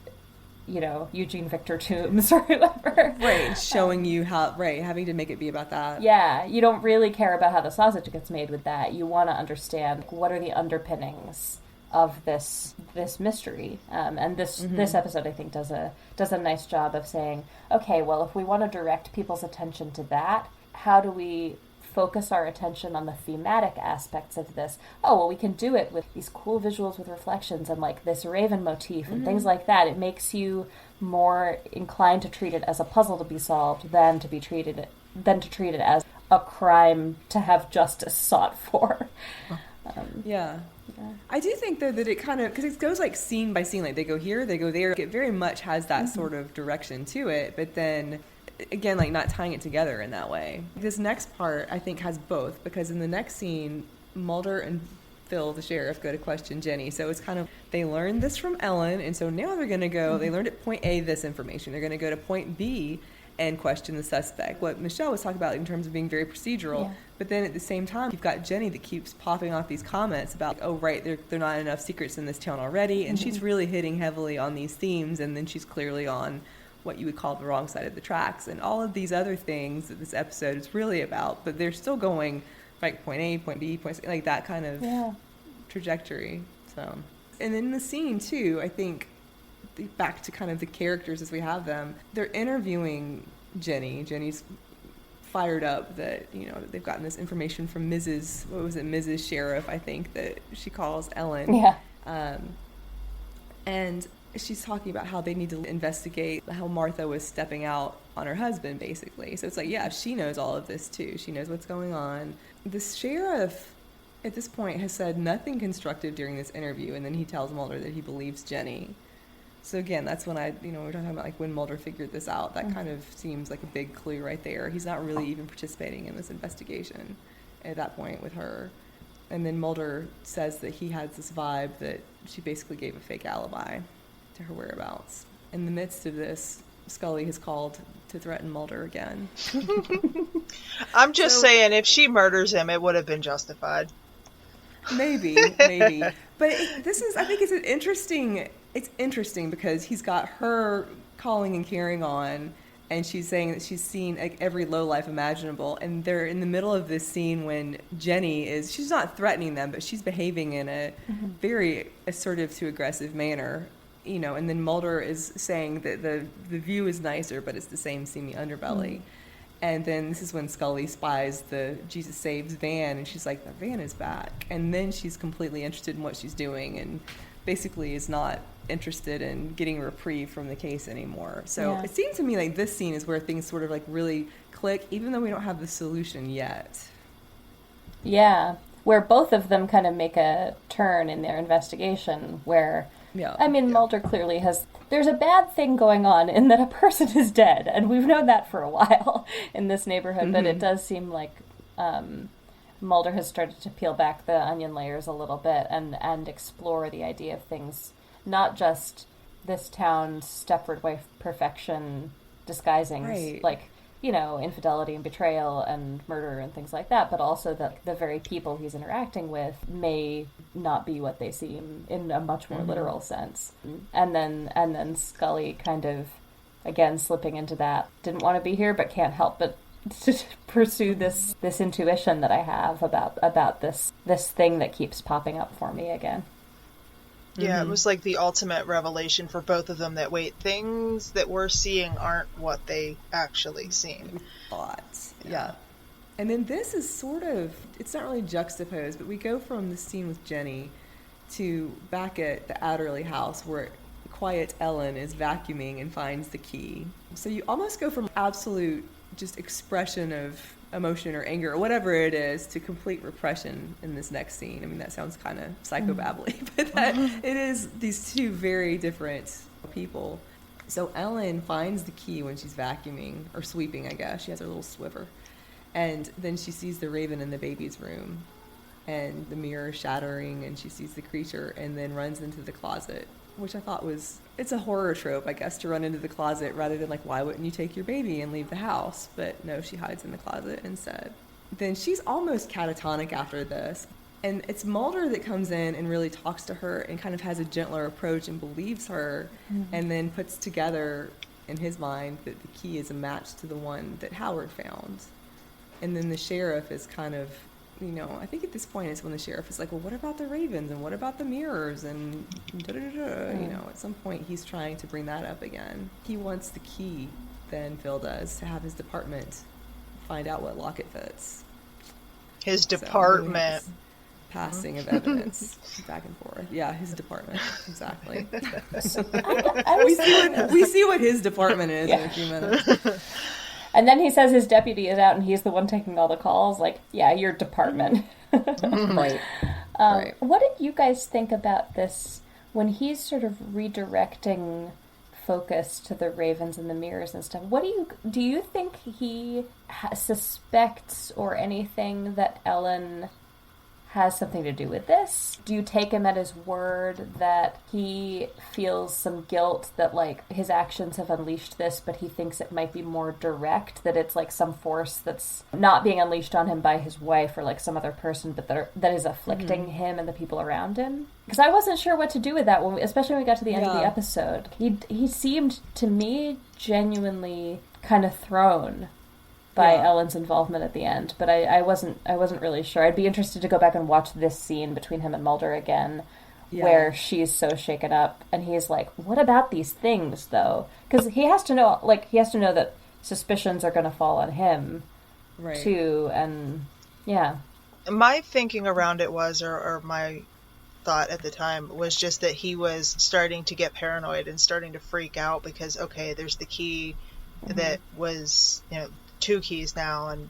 Eugene Victor Toombs or whoever. Right, showing you how, having to make it be about that. Yeah, you don't really care about how the sausage gets made with that. You want to understand what are the underpinnings of this mystery. And this episode, I think, does a nice job of saying, okay, well, if we want to direct people's attention to that, how do we focus our attention on the thematic aspects of this? Oh, well, we can do it with these cool visuals with reflections and like this raven motif and things like that. It makes you more inclined to treat it as a puzzle to be solved than to treat it as a crime to have justice sought for. Yeah. I do think, though, that it kind of, because it goes like scene by scene, like they go here, they go there. It very much has that sort of direction to it, but then again, like not tying it together in that way. This next part, I think, has both, because in the next scene, Mulder and Phil, the sheriff, go to question Jenny. So it's kind of, they learned this from Ellen, and so now they're going to go, they learned at point A this information. They're going to go to point B and question the suspect. What Michelle was talking about in terms of being very procedural, but then at the same time, you've got Jenny that keeps popping off these comments about, oh, right, there are not enough secrets in this town already, and she's really hitting heavily on these themes, and then she's clearly on what you would call the wrong side of the tracks, and all of these other things that this episode is really about, but they're still going like point A, point B, point C, like that kind of trajectory. So, and in the scene too, I think back to kind of the characters as we have them, they're interviewing Jenny. Jenny's fired up that, they've gotten this information from Mrs. Sheriff, I think that she calls Ellen. Yeah. And she's talking about how they need to investigate how Martha was stepping out on her husband, basically. So it's like, yeah, she knows all of this too. She knows what's going on. The sheriff at this point has said nothing constructive during this interview, and then he tells Mulder that he believes Jenny. So again, that's when we're talking about like when Mulder figured this out. That kind of seems like a big clue right there. He's not really even participating in this investigation at that point with her. And then Mulder says that he has this vibe that she basically gave a fake alibi to her whereabouts. In the midst of this, Scully has called to threaten Mulder again. I'm just saying, if she murders him, it would have been justified. Maybe. But I think it's interesting because he's got her calling and carrying on, and she's saying that she's seen like every lowlife imaginable, and they're in the middle of this scene when she's not threatening them, but she's behaving in a very assertive to aggressive manner. And then Mulder is saying that the view is nicer, but it's the same seamy underbelly. And then this is when Scully spies the Jesus Saves van, and she's like, the van is back. And then she's completely interested in what she's doing and basically is not interested in getting a reprieve from the case anymore. So it seemed to me like this scene is where things sort of like really click, even though we don't have the solution yet. Yeah, where both of them kind of make a turn in their investigation where... Mulder clearly there's a bad thing going on in that a person is dead, and we've known that for a while in this neighborhood, but it does seem like Mulder has started to peel back the onion layers a little bit and explore the idea of things, not just this town's Stepford wife perfection disguising, like infidelity and betrayal and murder and things like that, but also that the very people he's interacting with may not be what they seem in a much more literal sense. And then Scully kind of, again, slipping into that, didn't want to be here but can't help but to pursue this intuition that I have about this thing that keeps popping up for me again. Yeah, it was like the ultimate revelation for both of them that, wait, things that we're seeing aren't what they actually seem. Thoughts. Yeah. And then this is sort of, it's not really juxtaposed, but we go from the scene with Jenny to back at the Adderley house where quiet Ellen is vacuuming and finds the key. So you almost go from absolute just expression of emotion or anger or whatever it is to complete repression in this next scene. I mean, that sounds kind of psychobabbly, but it is these two very different people. So Ellen finds the key when she's vacuuming or sweeping, I guess. She has her little swiver. And then she sees the raven in the baby's room and the mirror shattering, and she sees the creature and then runs into the closet, which I thought was, it's a horror trope, I guess, to run into the closet rather than like, why wouldn't you take your baby and leave the house? But no, she hides in the closet instead. Then she's almost catatonic after this. And it's Mulder that comes in and really talks to her and kind of has a gentler approach and believes her, and then puts together in his mind that the key is a match to the one that Howard found. And then the sheriff is kind of, I think at this point it's when the sheriff is like, well, what about the ravens and what about the mirrors and da-da-da-da. At some point he's trying to bring that up again. He wants the key, then Phil does, to have his department find out what lock it fits. His department. Passing of evidence back and forth. Yeah, his department. Exactly. we see what his department is in a few minutes. And then he says his deputy is out and he's the one taking all the calls. Like, yeah, your department. Right. Right. What did you guys think about this when he's sort of redirecting focus to the ravens and the mirrors and stuff? What do you think he suspects or anything that Ellen has something to do with this? Do you take him at his word that he feels some guilt that, like, his actions have unleashed this, but he thinks it might be more direct, that it's like some force that's not being unleashed on him by his wife or like some other person, but that is afflicting him and the people around him? Because I wasn't sure what to do with that, especially when we got to the end of the episode. He seemed to me genuinely kind of thrown by Ellen's involvement at the end, but I wasn't really sure. I'd be interested to go back and watch this scene between him and Mulder again, where she's so shaken up, and he's like, "What about these things, though?" Because he has to know that suspicions are going to fall on him, too, and My thinking around it was, or my thought at the time was just that he was starting to get paranoid and starting to freak out because, okay, there's the key that was, 2 keys now, and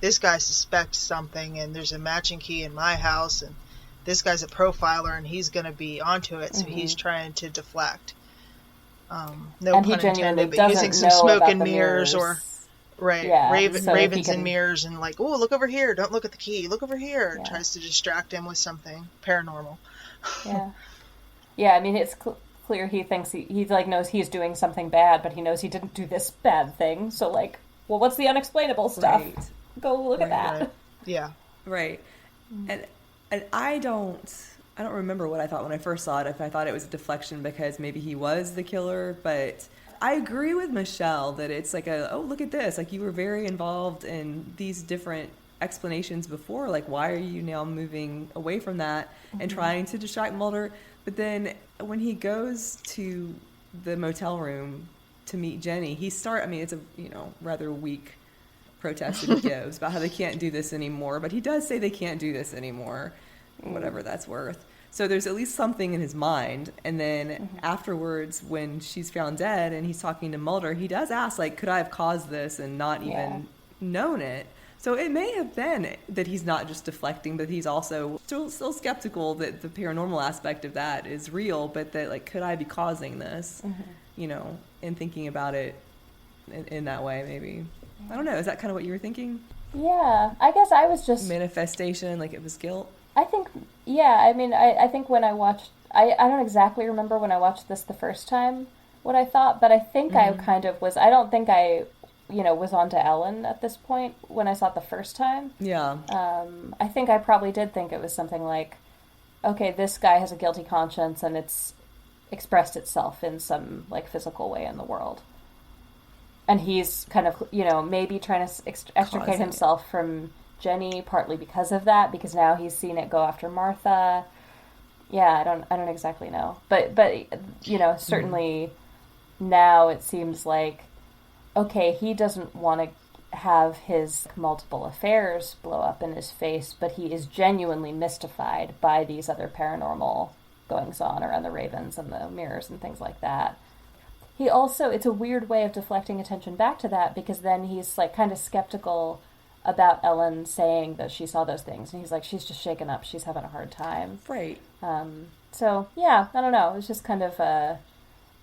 this guy suspects something, and there's a matching key in my house, and this guy's a profiler, and he's going to be onto it, so he's trying to deflect. No pun intended, but using some smoke and mirrors or ravens and mirrors, and like, oh, look over here, don't look at the key, look over here. Tries to distract him with something paranormal. I mean, it's clear he thinks he like knows he's doing something bad, but he knows he didn't do this bad thing, so like, well, what's the unexplainable stuff? Right. Go look at that. Right. Yeah. Right. And I don't remember what I thought when I first saw it, if I thought it was a deflection because maybe he was the killer, but I agree with Michelle that it's like look at this. Like, you were very involved in these different explanations before. Like, why are you now moving away from that and trying to distract Mulder? But then when he goes to the motel room to meet Jenny, it's a rather weak protest that he gives about how they can't do this anymore, but he does say they can't do this anymore, whatever that's worth. So there's at least something in his mind. And then afterwards, when she's found dead and he's talking to Mulder, he does ask, like, could I have caused this and not even known it? So it may have been that he's not just deflecting, but he's also still skeptical that the paranormal aspect of that is real, but that, like, could I be causing this? And thinking about it in that way, maybe. I don't know. Is that kind of what you were thinking? Yeah, I guess I was just... Manifestation, like it was guilt? I think, I mean, I think when I watched... I don't exactly remember when I watched this the first time what I thought, but I think I kind of was... I don't think I was on to Ellen at this point when I saw it the first time. Yeah. I think I probably did think it was something like, okay, this guy has a guilty conscience and it's expressed itself in some, like, physical way in the world. And he's kind of, maybe trying to extricate himself from Jenny, partly because of that, because now he's seen it go after Martha. Yeah, I don't exactly know. But certainly now it seems like, okay, he doesn't want to have his multiple affairs blow up in his face, but he is genuinely mystified by these other paranormal goings-on around the ravens and the mirrors and things like that. He also, it's a weird way of deflecting attention back to that, because then he's, like, kind of skeptical about Ellen saying that she saw those things. And he's like, she's just shaken up. She's having a hard time. Right. So, yeah, I don't know. It's just kind of,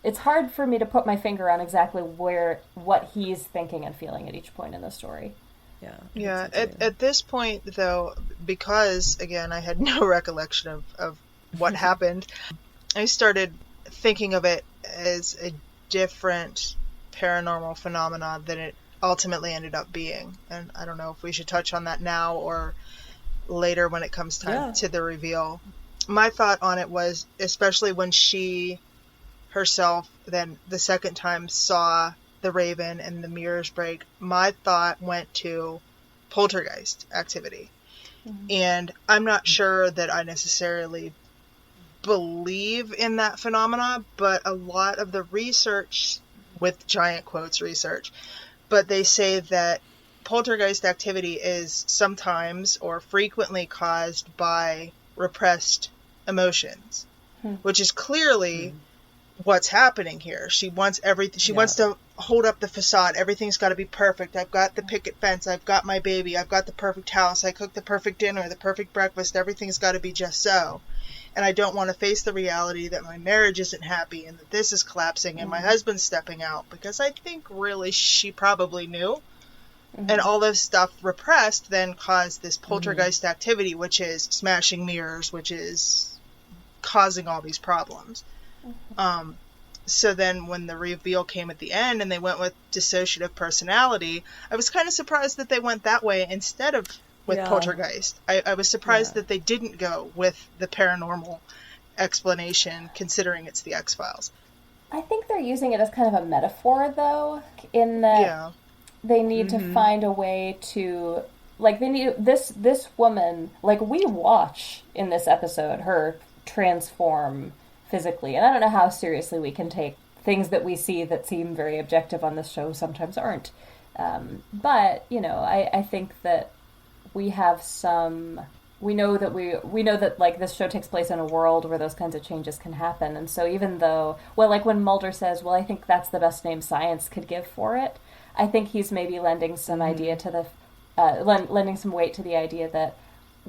it's hard for me to put my finger on exactly what he's thinking and feeling at each point in the story. Yeah. Yeah. At this point, though, because, again, I had no recollection of what happened, I started thinking of it as a different paranormal phenomenon than it ultimately ended up being. And I don't know if we should touch on that now or later when it comes time to the reveal. My thought on it was, especially when she herself then the second time saw the raven and the mirrors break, my thought went to poltergeist activity. Mm-hmm. And I'm not sure that I necessarily believe in that phenomena, but a lot of the research, with giant quotes research, but they say that poltergeist activity is sometimes or frequently caused by repressed emotions, which is clearly what's happening here. She wants everything. She wants to hold up the facade. Everything's got to be perfect. I've got the picket fence. I've got my baby. I've got the perfect house. I cooked the perfect dinner, the perfect breakfast. Everything's got to be just so. And I don't want to face the reality that my marriage isn't happy and that this is collapsing and my husband's stepping out, because I think really she probably knew. And all this stuff repressed then caused this poltergeist activity, which is smashing mirrors, which is causing all these problems. So then when the reveal came at the end and they went with dissociative personality, I was kind of surprised that they went that way instead of with poltergeist. I was surprised that they didn't go with the paranormal explanation, considering it's the X-Files. I think they're using it as kind of a metaphor, though, in that they need to find a way to, like, they need this woman, like, we watch in this episode her transform physically, and I don't know how seriously we can take things that we see that seem very objective on this show, sometimes aren't. But, I think that we have we know that like this show takes place in a world where those kinds of changes can happen. And so even though, well, like when Mulder says, well, I think that's the best name science could give for it, I think he's maybe lending some idea to the, lending some weight to the idea that,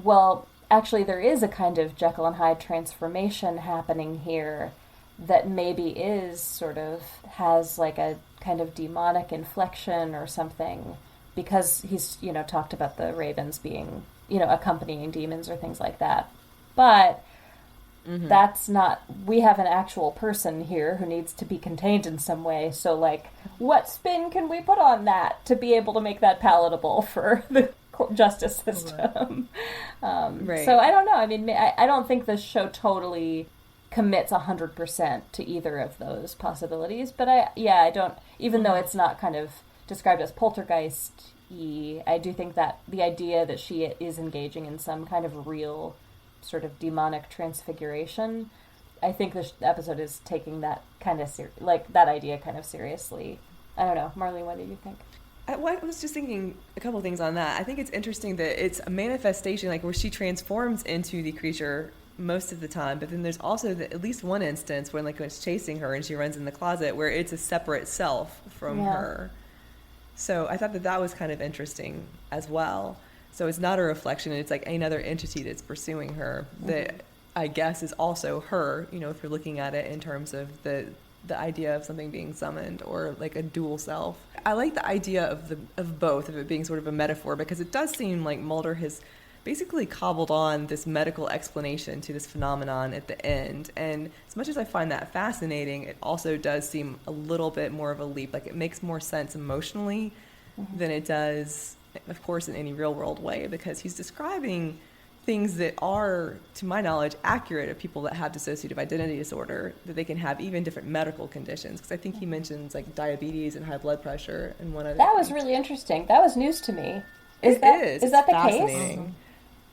well, actually there is a kind of Jekyll and Hyde transformation happening here that maybe is sort of, has like a kind of demonic inflection or something, because he's, talked about the ravens being, accompanying demons or things like that. But that's not, we have an actual person here who needs to be contained in some way. So, like, what spin can we put on that to be able to make that palatable for the justice system? Right. So I don't know. I mean, I don't think this show totally commits 100% to either of those possibilities. But I don't, even though it's not kind of described as poltergeist-y, I do think that the idea that she is engaging in some kind of real sort of demonic transfiguration, I think this episode is taking that kind of that idea kind of seriously. I don't know. Marlene, what do you think? I was just thinking a couple things on that. I think it's interesting that it's a manifestation, like, where she transforms into the creature most of the time, but then there's also at least one instance when, like, when it's chasing her and she runs in the closet, where it's a separate self from her. So I thought that was kind of interesting as well. So it's not a reflection, it's like another entity that's pursuing her that I guess is also her, if you're looking at it in terms of the idea of something being summoned, or like a dual self. I like the idea of both, of it being sort of a metaphor, because it does seem like Mulder has basically cobbled on this medical explanation to this phenomenon at the end. And as much as I find that fascinating, it also does seem a little bit more of a leap. Like, it makes more sense emotionally than it does, of course, in any real world way, because he's describing things that are, to my knowledge, accurate of people that have dissociative identity disorder, that they can have even different medical conditions. Because I think he mentions like diabetes and high blood pressure and one other That was thing. really interesting. That was news to me. Is that the fascinating. case?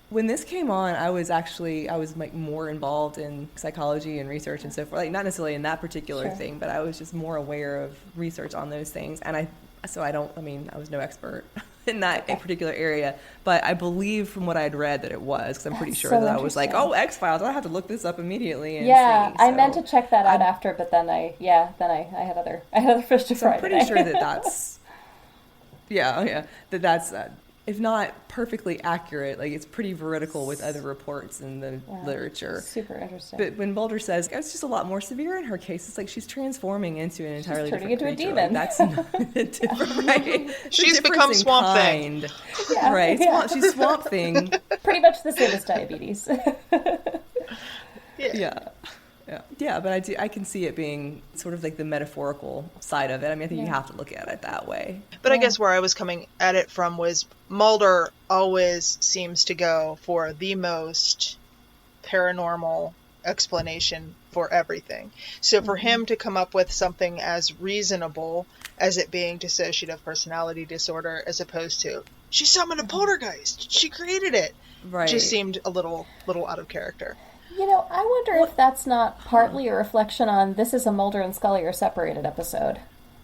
When this came on, I was like more involved in psychology and research and so forth. Like, not necessarily in that particular thing, but I was just more aware of research on those things. And I was no expert in that particular area, but I believe from what I'd read that it was, because I'm pretty sure that I was like, oh, X-Files, I have to look this up immediately. And see. I meant to check that out after, but then I had other fish to fry. I'm pretty sure that's that's if not perfectly accurate, like, it's pretty veridical with other reports in the literature. Super interesting. But when Mulder says it's just a lot more severe in her case, it's like she's transforming into an entirely turning different into a creature. demon. Like, that's not a different, right? She's The difference become in Swamp kind. Thing. Yeah, Right. yeah. She's Swamp Thing. Pretty much the same as diabetes. Yeah, but I can see it being sort of like the metaphorical side of it. I mean, I think you have to look at it that way. But I guess where I was coming at it from was Mulder always seems to go for the most paranormal explanation for everything. So for him to come up with something as reasonable as it being dissociative personality disorder, as opposed to, she summoned a poltergeist, she created it, Right. just seemed a little out of character. You know, I wonder if that's not partly a reflection on this is a Mulder and Scully are separated episode.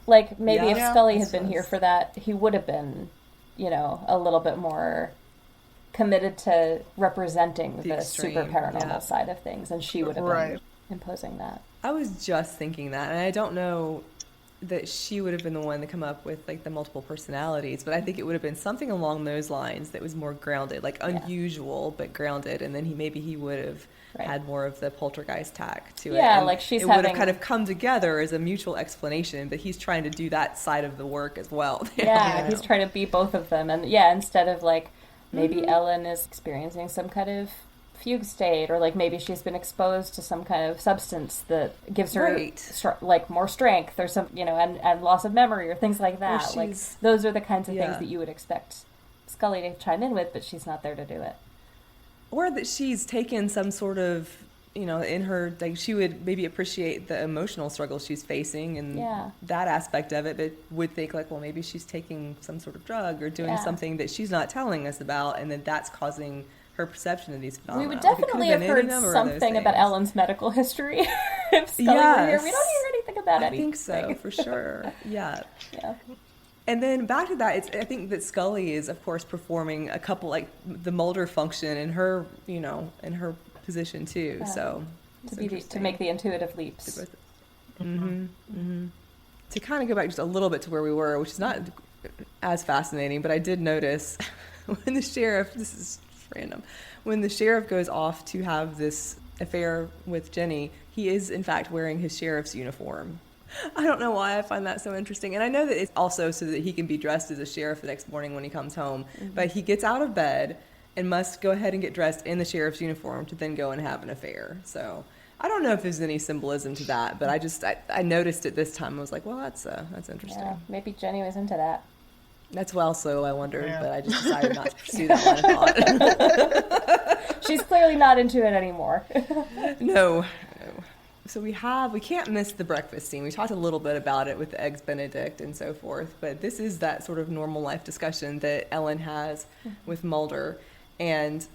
Like, maybe if Scully had been here for that, he would have been, you know, a little bit more committed to representing the extreme, super paranormal side of things, and she would have been imposing that. I was just thinking that, and I don't know that she would have been the one to come up with like the multiple personalities, but I think it would have been something along those lines that was more grounded, like unusual but grounded, and then he would have had more of the poltergeist tack to it. Yeah, and like she's it would have kind of come together as a mutual explanation, but he's trying to do that side of the work as well. Yeah, he's trying to be both of them, and instead of like maybe Ellen is experiencing some kind of fugue state, or like maybe she's been exposed to some kind of substance that gives her like more strength, or some, you know, and loss of memory or things like that. Like those are the kinds of things that you would expect Scully to chime in with, but she's not there to do it. Or that she's taken some sort of, you know, in her, like, she would maybe appreciate the emotional struggle she's facing and that aspect of it, but would think like, well, maybe she's taking some sort of drug or doing something that she's not telling us about, and then that's causing her perception of these phenomena. We would definitely have heard something about Ellen's medical history if Scully were here. We don't hear anything about anything. I think so, for sure. Yeah. And then back to that, I think that Scully is, of course, performing a couple, like, the Mulder function in her, you know, in her position too. So to make the intuitive leaps. To kind of go back just a little bit to where we were, which is not as fascinating, but I did notice when the sheriff, this is random, when the sheriff goes off to have this affair with Jenny, he is in fact wearing his sheriff's uniform. I don't know why I find that so interesting. And I know that it's also so that he can be dressed as a sheriff the next morning when he comes home. But he gets out of bed and must go ahead and get dressed in the sheriff's uniform to then go and have an affair. So I don't know if there's any symbolism to that, but I noticed it this time. I was like, well, that's interesting. Yeah, maybe Jenny was into that. That's well, so I wondered, but I just decided not to pursue that line of thought. She's clearly not into it anymore. No. So we can't miss the breakfast scene. We talked a little bit about it with the Eggs Benedict and so forth, but this is that sort of normal life discussion that Ellen has with Mulder, and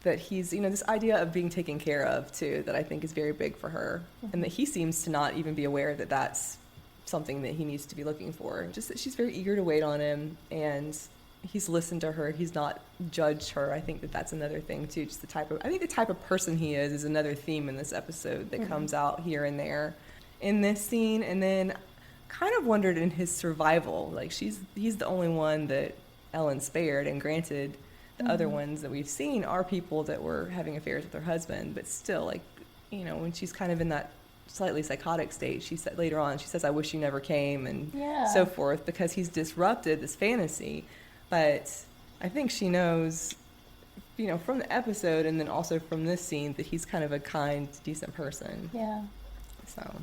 that he's, you know, this idea of being taken care of too, that I think is very big for her, and that he seems to not even be aware that that's something that he needs to be looking for. Just that she's very eager to wait on him, and he's listened to her. He's not judged her. I think that that's another thing too. Just the type of person he is another theme in this episode that comes out here and there in this scene. And then kind of wondered in his survival, like he's the only one that Ellen spared, and granted the other ones that we've seen are people that were having affairs with her husband, but still, like, you know, when she's kind of in that slightly psychotic state, she said later on, she says, I wish you never came, and so forth, because he's disrupted this fantasy. But I think she from the episode and then also from this scene that he's kind of a kind, decent person. Yeah. So.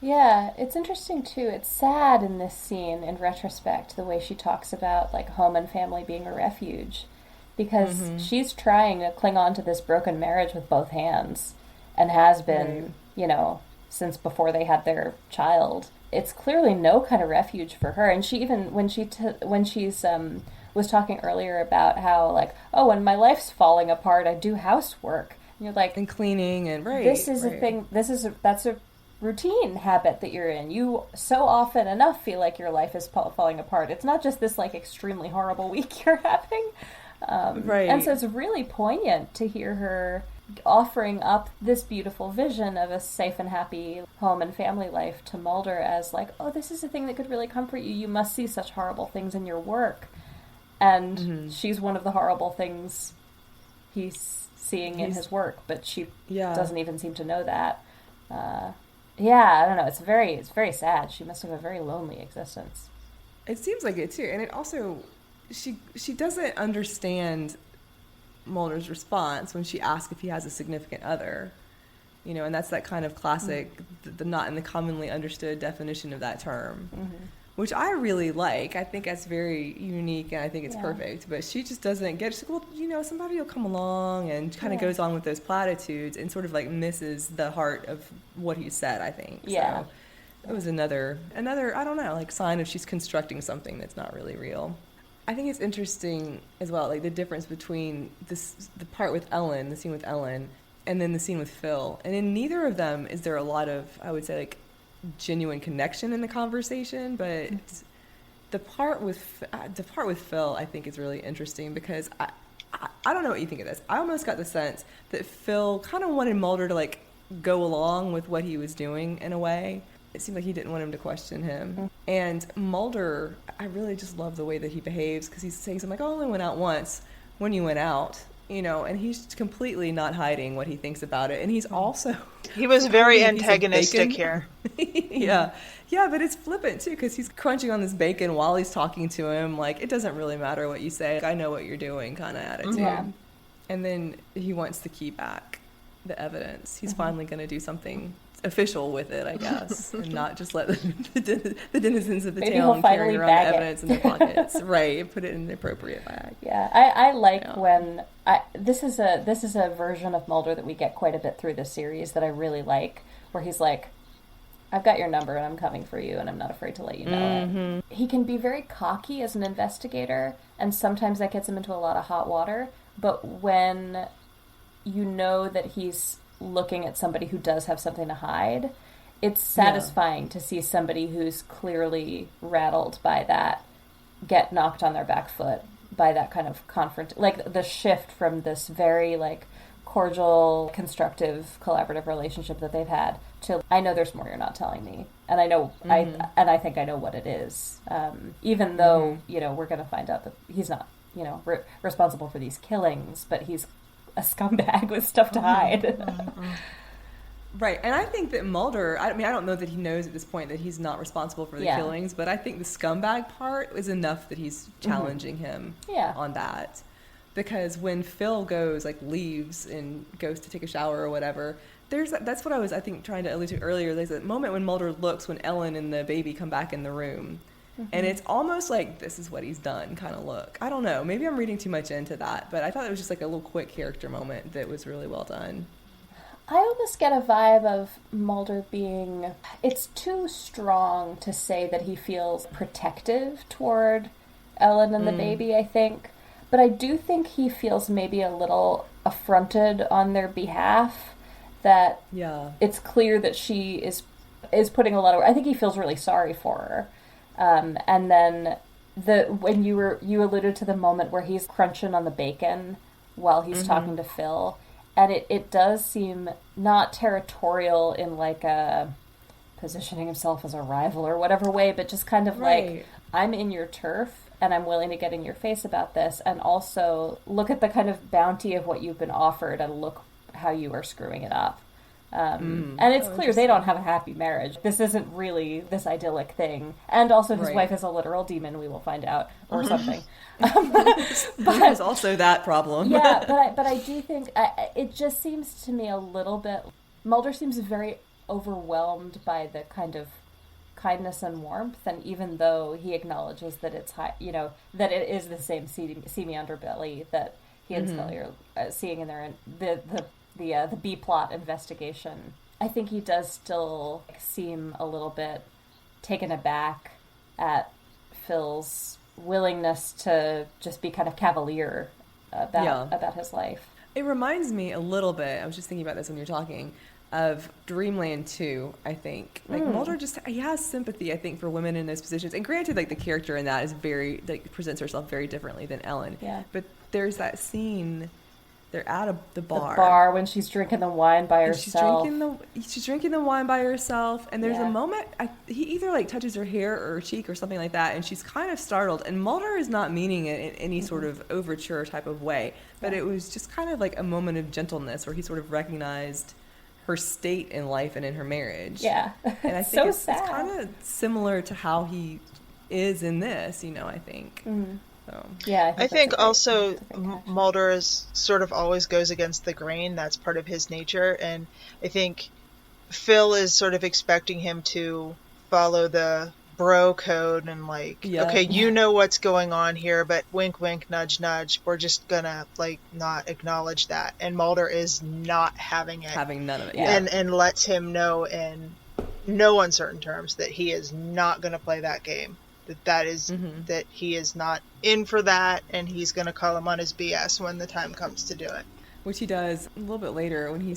Yeah, it's interesting too. It's sad in this scene, in retrospect, the way she talks about like home and family being a refuge, because she's trying to cling on to this broken marriage with both hands, and has been, since before they had their child. It's clearly no kind of refuge for her. And she even when she's was talking earlier about how like, oh, when my life's falling apart, I do housework. And you're like, and cleaning and this is a thing. That's a routine habit that you're in. You so often enough feel like your life is falling apart. It's not just this like extremely horrible week you're having. And so it's really poignant to hear her offering up this beautiful vision of a safe and happy home and family life to Mulder as like, oh, this is a thing that could really comfort you. You must see such horrible things in your work. And she's one of the horrible things he's seeing in his work, but she doesn't even seem to know that. I don't know. It's very sad. She must have a very lonely existence. It seems like it too. And it also, she doesn't understand Mulder's response when she asks if he has a significant other, and that's that kind of classic, the not in the commonly understood definition of that term, which I really like. I think that's very unique, and I think it's perfect. But she just doesn't get it. She's like, well, somebody will come along, and kind of goes on with those platitudes and sort of like misses the heart of what he said, I think. Yeah. So it was another, I don't know, like sign of she's constructing something that's not really real. I think it's interesting as well, like the difference between the part with Ellen, the scene with Ellen, and then the scene with Phil. And in neither of them is there a lot of, I would say, like genuine connection in the conversation. But the part with Phil, I think, is really interesting because I don't know what you think of this. I almost got the sense that Phil kind of wanted Mulder to like go along with what he was doing in a way. It seemed like he didn't want him to question him. And Mulder, I really just love the way that he behaves because he's saying something like, oh, I only went out once when you went out, and he's completely not hiding what he thinks about it. And he's also... He was very antagonistic here. Yeah, but it's flippant too because he's crunching on this bacon while he's talking to him. Like, it doesn't really matter what you say. Like, I know what you're doing kind of attitude. Yeah. And then he wants the key back, the evidence. He's finally going to do something official with it, I guess, and not just let the denizens of the town carry around the evidence in their pockets. Right, put it in the appropriate bag. Yeah, I like when this is a version of Mulder that we get quite a bit through this series that I really like, where he's like, I've got your number and I'm coming for you and I'm not afraid to let you know it. He can be very cocky as an investigator, and sometimes that gets him into a lot of hot water, but when you know that he's looking at somebody who does have something to hide, it's satisfying to see somebody who's clearly rattled by that get knocked on their back foot by that kind of like the shift from this very like cordial, constructive, collaborative relationship that they've had to, I know there's more you're not telling me, and I know I think I know what it is, even though we're going to find out that he's not responsible for these killings, but he's a scumbag with stuff to hide. Right, and I think that Mulder, I don't know that he knows at this point that he's not responsible for the killings, but I think the scumbag part is enough that he's challenging him on that. Because when Phil leaves and goes to take a shower or whatever, that's what I was, I think, trying to allude to earlier. There's a moment when Mulder looks when Ellen and the baby come back in the room. And it's almost like this is what he's done kind of look. I don't know. Maybe I'm reading too much into that, but I thought it was just like a little quick character moment that was really well done. I almost get a vibe of Mulder being... It's too strong to say that he feels protective toward Ellen and the baby, I think. But I do think he feels maybe a little affronted on their behalf, that it's clear that she is putting a lot of... I think he feels really sorry for her. And then when you alluded to the moment where he's crunching on the bacon while he's talking to Phil, and it does seem not territorial in like a positioning himself as a rival or whatever way, but just kind of like, I'm in your turf and I'm willing to get in your face about this, and also look at the kind of bounty of what you've been offered and look how you are screwing it up. And it's clear they don't have a happy marriage. This isn't really this idyllic thing. And also his wife is a literal demon, we will find out, or something. But there's also that problem. Yeah, but I do think, it just seems to me a little bit, Mulder seems very overwhelmed by the kind of kindness and warmth, and even though he acknowledges that it's high, that it is the same seamy underbelly that he and Scully are seeing in their the B plot investigation, I think he does still seem a little bit taken aback at Phil's willingness to just be kind of cavalier about his life. It reminds me a little bit, I was just thinking about this when you were talking, of Dreamland 2, I think. Like, Mulder he has sympathy, I think, for women in those positions. And granted, like, the character in that is presents herself very differently than Ellen. Yeah. But there's that scene, they're at the bar. The bar when she's drinking the wine by herself. She's drinking the wine by herself, and there's a moment, he either, like, touches her hair or her cheek or something like that, and she's kind of startled. And Mulder is not meaning it in any sort of overture type of way. But it was just kind of like a moment of gentleness where he sort of recognized her state in life and in her marriage. Yeah. And I think it's kind of similar to how he is in this, I think. Mm-hmm. So. Yeah. I think also Mulder is sort of always goes against the grain. That's part of his nature. And I think Phil is sort of expecting him to follow the bro code and okay, you know what's going on here, but wink, wink, nudge, nudge. We're just gonna not acknowledge that. And Mulder is not having it, having none of it, and lets him know in no uncertain terms that he is not gonna play that game. That is that he is not in for that, and he's gonna call him on his BS when the time comes to do it. Which he does a little bit later when he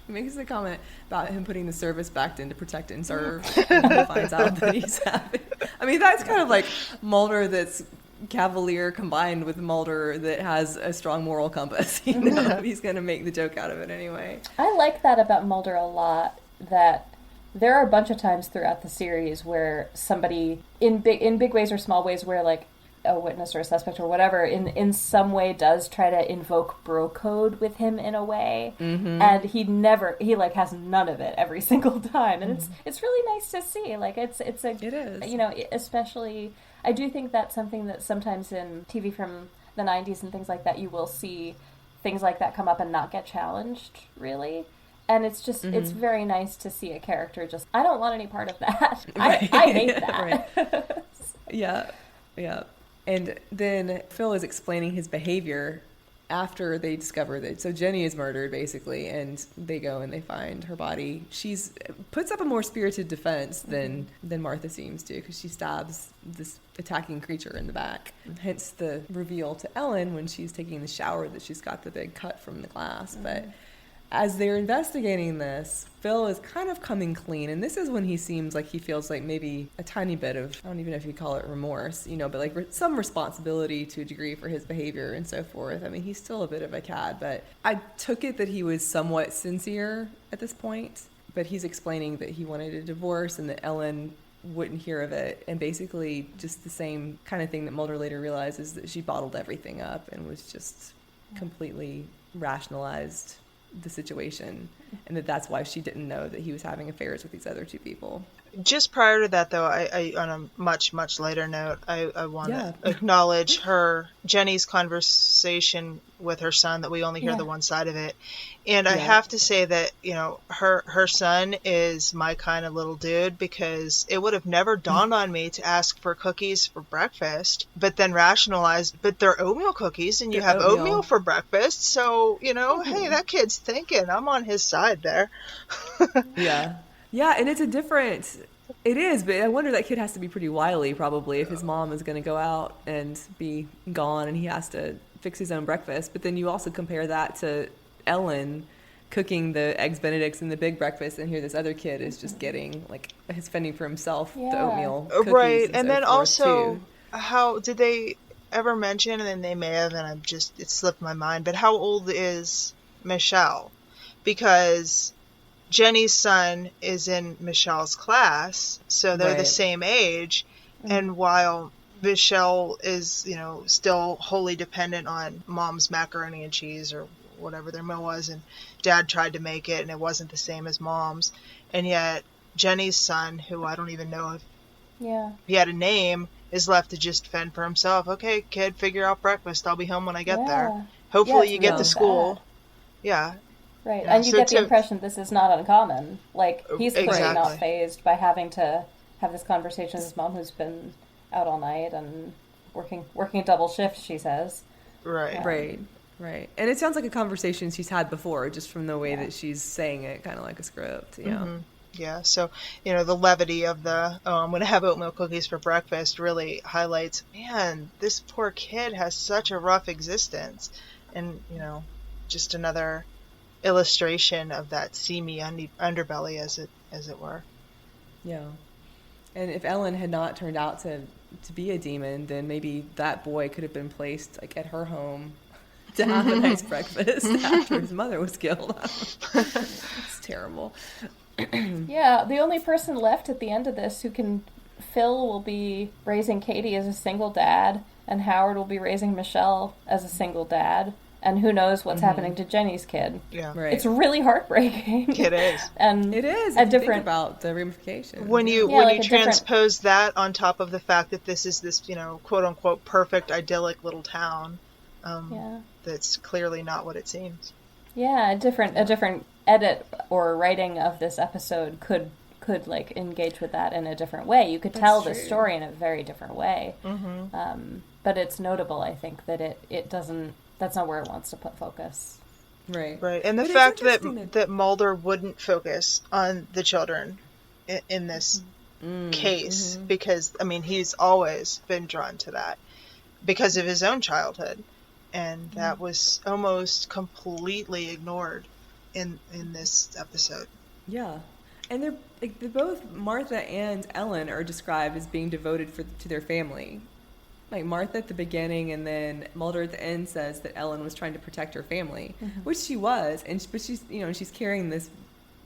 makes a comment about him putting the service back in to protect and serve. And he finds out that he's having. I mean, that's kind of like Mulder that's cavalier combined with Mulder that has a strong moral compass. He's going to make the joke out of it anyway. I like that about Mulder a lot, that there are a bunch of times throughout the series where somebody, in big ways or small ways, where a witness or a suspect or whatever in some way does try to invoke bro code with him in a way, and he has none of it every single time, and it's really nice to see. It is, especially I do think that's something that sometimes in TV from the 90s and things like that, you will see things like that come up and not get challenged really. And it's just, it's very nice to see a character just, I don't want any part of that. Right. I hate that. Right. Yeah. And then Phil is explaining his behavior after they discover that. So Jenny is murdered, basically, and they go and they find her body. She's puts up a more spirited defense than Martha seems to, because she stabs this attacking creature in the back. Hence the reveal to Ellen when she's taking the shower that she's got the big cut from the glass. But as they're investigating this, Phil is kind of coming clean, and this is when he seems like he feels like maybe a tiny bit of, I don't even know if you'd call it remorse, but some responsibility to a degree for his behavior and so forth. I mean, he's still a bit of a cad, but I took it that he was somewhat sincere at this point, but he's explaining that he wanted a divorce and that Ellen wouldn't hear of it, and basically just the same kind of thing that Mulder later realizes, that she bottled everything up and was just completely rationalized the situation, and that's why she didn't know that he was having affairs with these other two people. Just prior to that, though, I on a much later note, I want to acknowledge Jenny's conversation with her son, that we only hear the one side of it. And I have to say that, her son is my kind of little dude, because it would have never dawned on me to ask for cookies for breakfast, but then rationalized, but they're oatmeal cookies and you have oatmeal for breakfast. So, hey, that kid's thinking. I'm on his side there. Yeah, and it is, but I wonder that kid has to be pretty wily probably if his mom is going to go out and be gone and he has to fix his own breakfast. But then you also compare that to Ellen cooking the eggs Benedicts and the big breakfast, and here this other kid is just getting, he's fending for himself, the oatmeal cookies. Right, and then also, how did they ever mention, and then they may have, and it slipped my mind, but how old is Michelle? Because Jenny's son is in Michelle's class, so they're the same age. And while Michelle is, still wholly dependent on mom's macaroni and cheese or whatever their mill was, and Dad tried to make it, and it wasn't the same as Mom's. And yet Jenny's son, who I don't even know if he had a name, is left to just fend for himself. Okay, kid, figure out breakfast. I'll be home when I get there. Hopefully you get to school. Yeah. Right, and you get the impression this is not uncommon. Like, he's clearly not fazed by having to have this conversation with his mom, who's been out all night and working a double shift, she says. Right. And it sounds like a conversation she's had before, just from the way that she's saying it, kind of like a script. Yeah. Mm-hmm. Yeah, so, the levity of the, I'm going to have oatmeal cookies for breakfast really highlights, man, this poor kid has such a rough existence. And, just another illustration of that seamy underbelly, as it were. Yeah. And if Ellen had not turned out to be a demon, then maybe that boy could have been placed, like, at her home to have a nice breakfast after his mother was killed. It's terrible. Yeah, the only person left at the end of this Phil will be raising Katie as a single dad, and Howard will be raising Michelle as a single dad, and who knows what's happening to Jenny's kid. Yeah, right. It's really heartbreaking. It is, and it is. Think about the ramifications. When you transpose that on top of the fact that this is this quote unquote perfect idyllic little town, that's clearly not what it seems. Yeah, a different edit or writing of this episode could like engage with that in a different way. You could tell the story in a very different way. Mm-hmm. But it's notable, I think, that it doesn't. That's not where it wants to put focus. Right. And the fact that Mulder wouldn't focus on the children in this case, because he's always been drawn to that because of his own childhood, and that was almost completely ignored in this episode. Yeah. And they're both, Martha and Ellen, are described as being devoted to their family. Like Martha at the beginning, and then Mulder at the end says that Ellen was trying to protect her family, which she was, but she's she's carrying this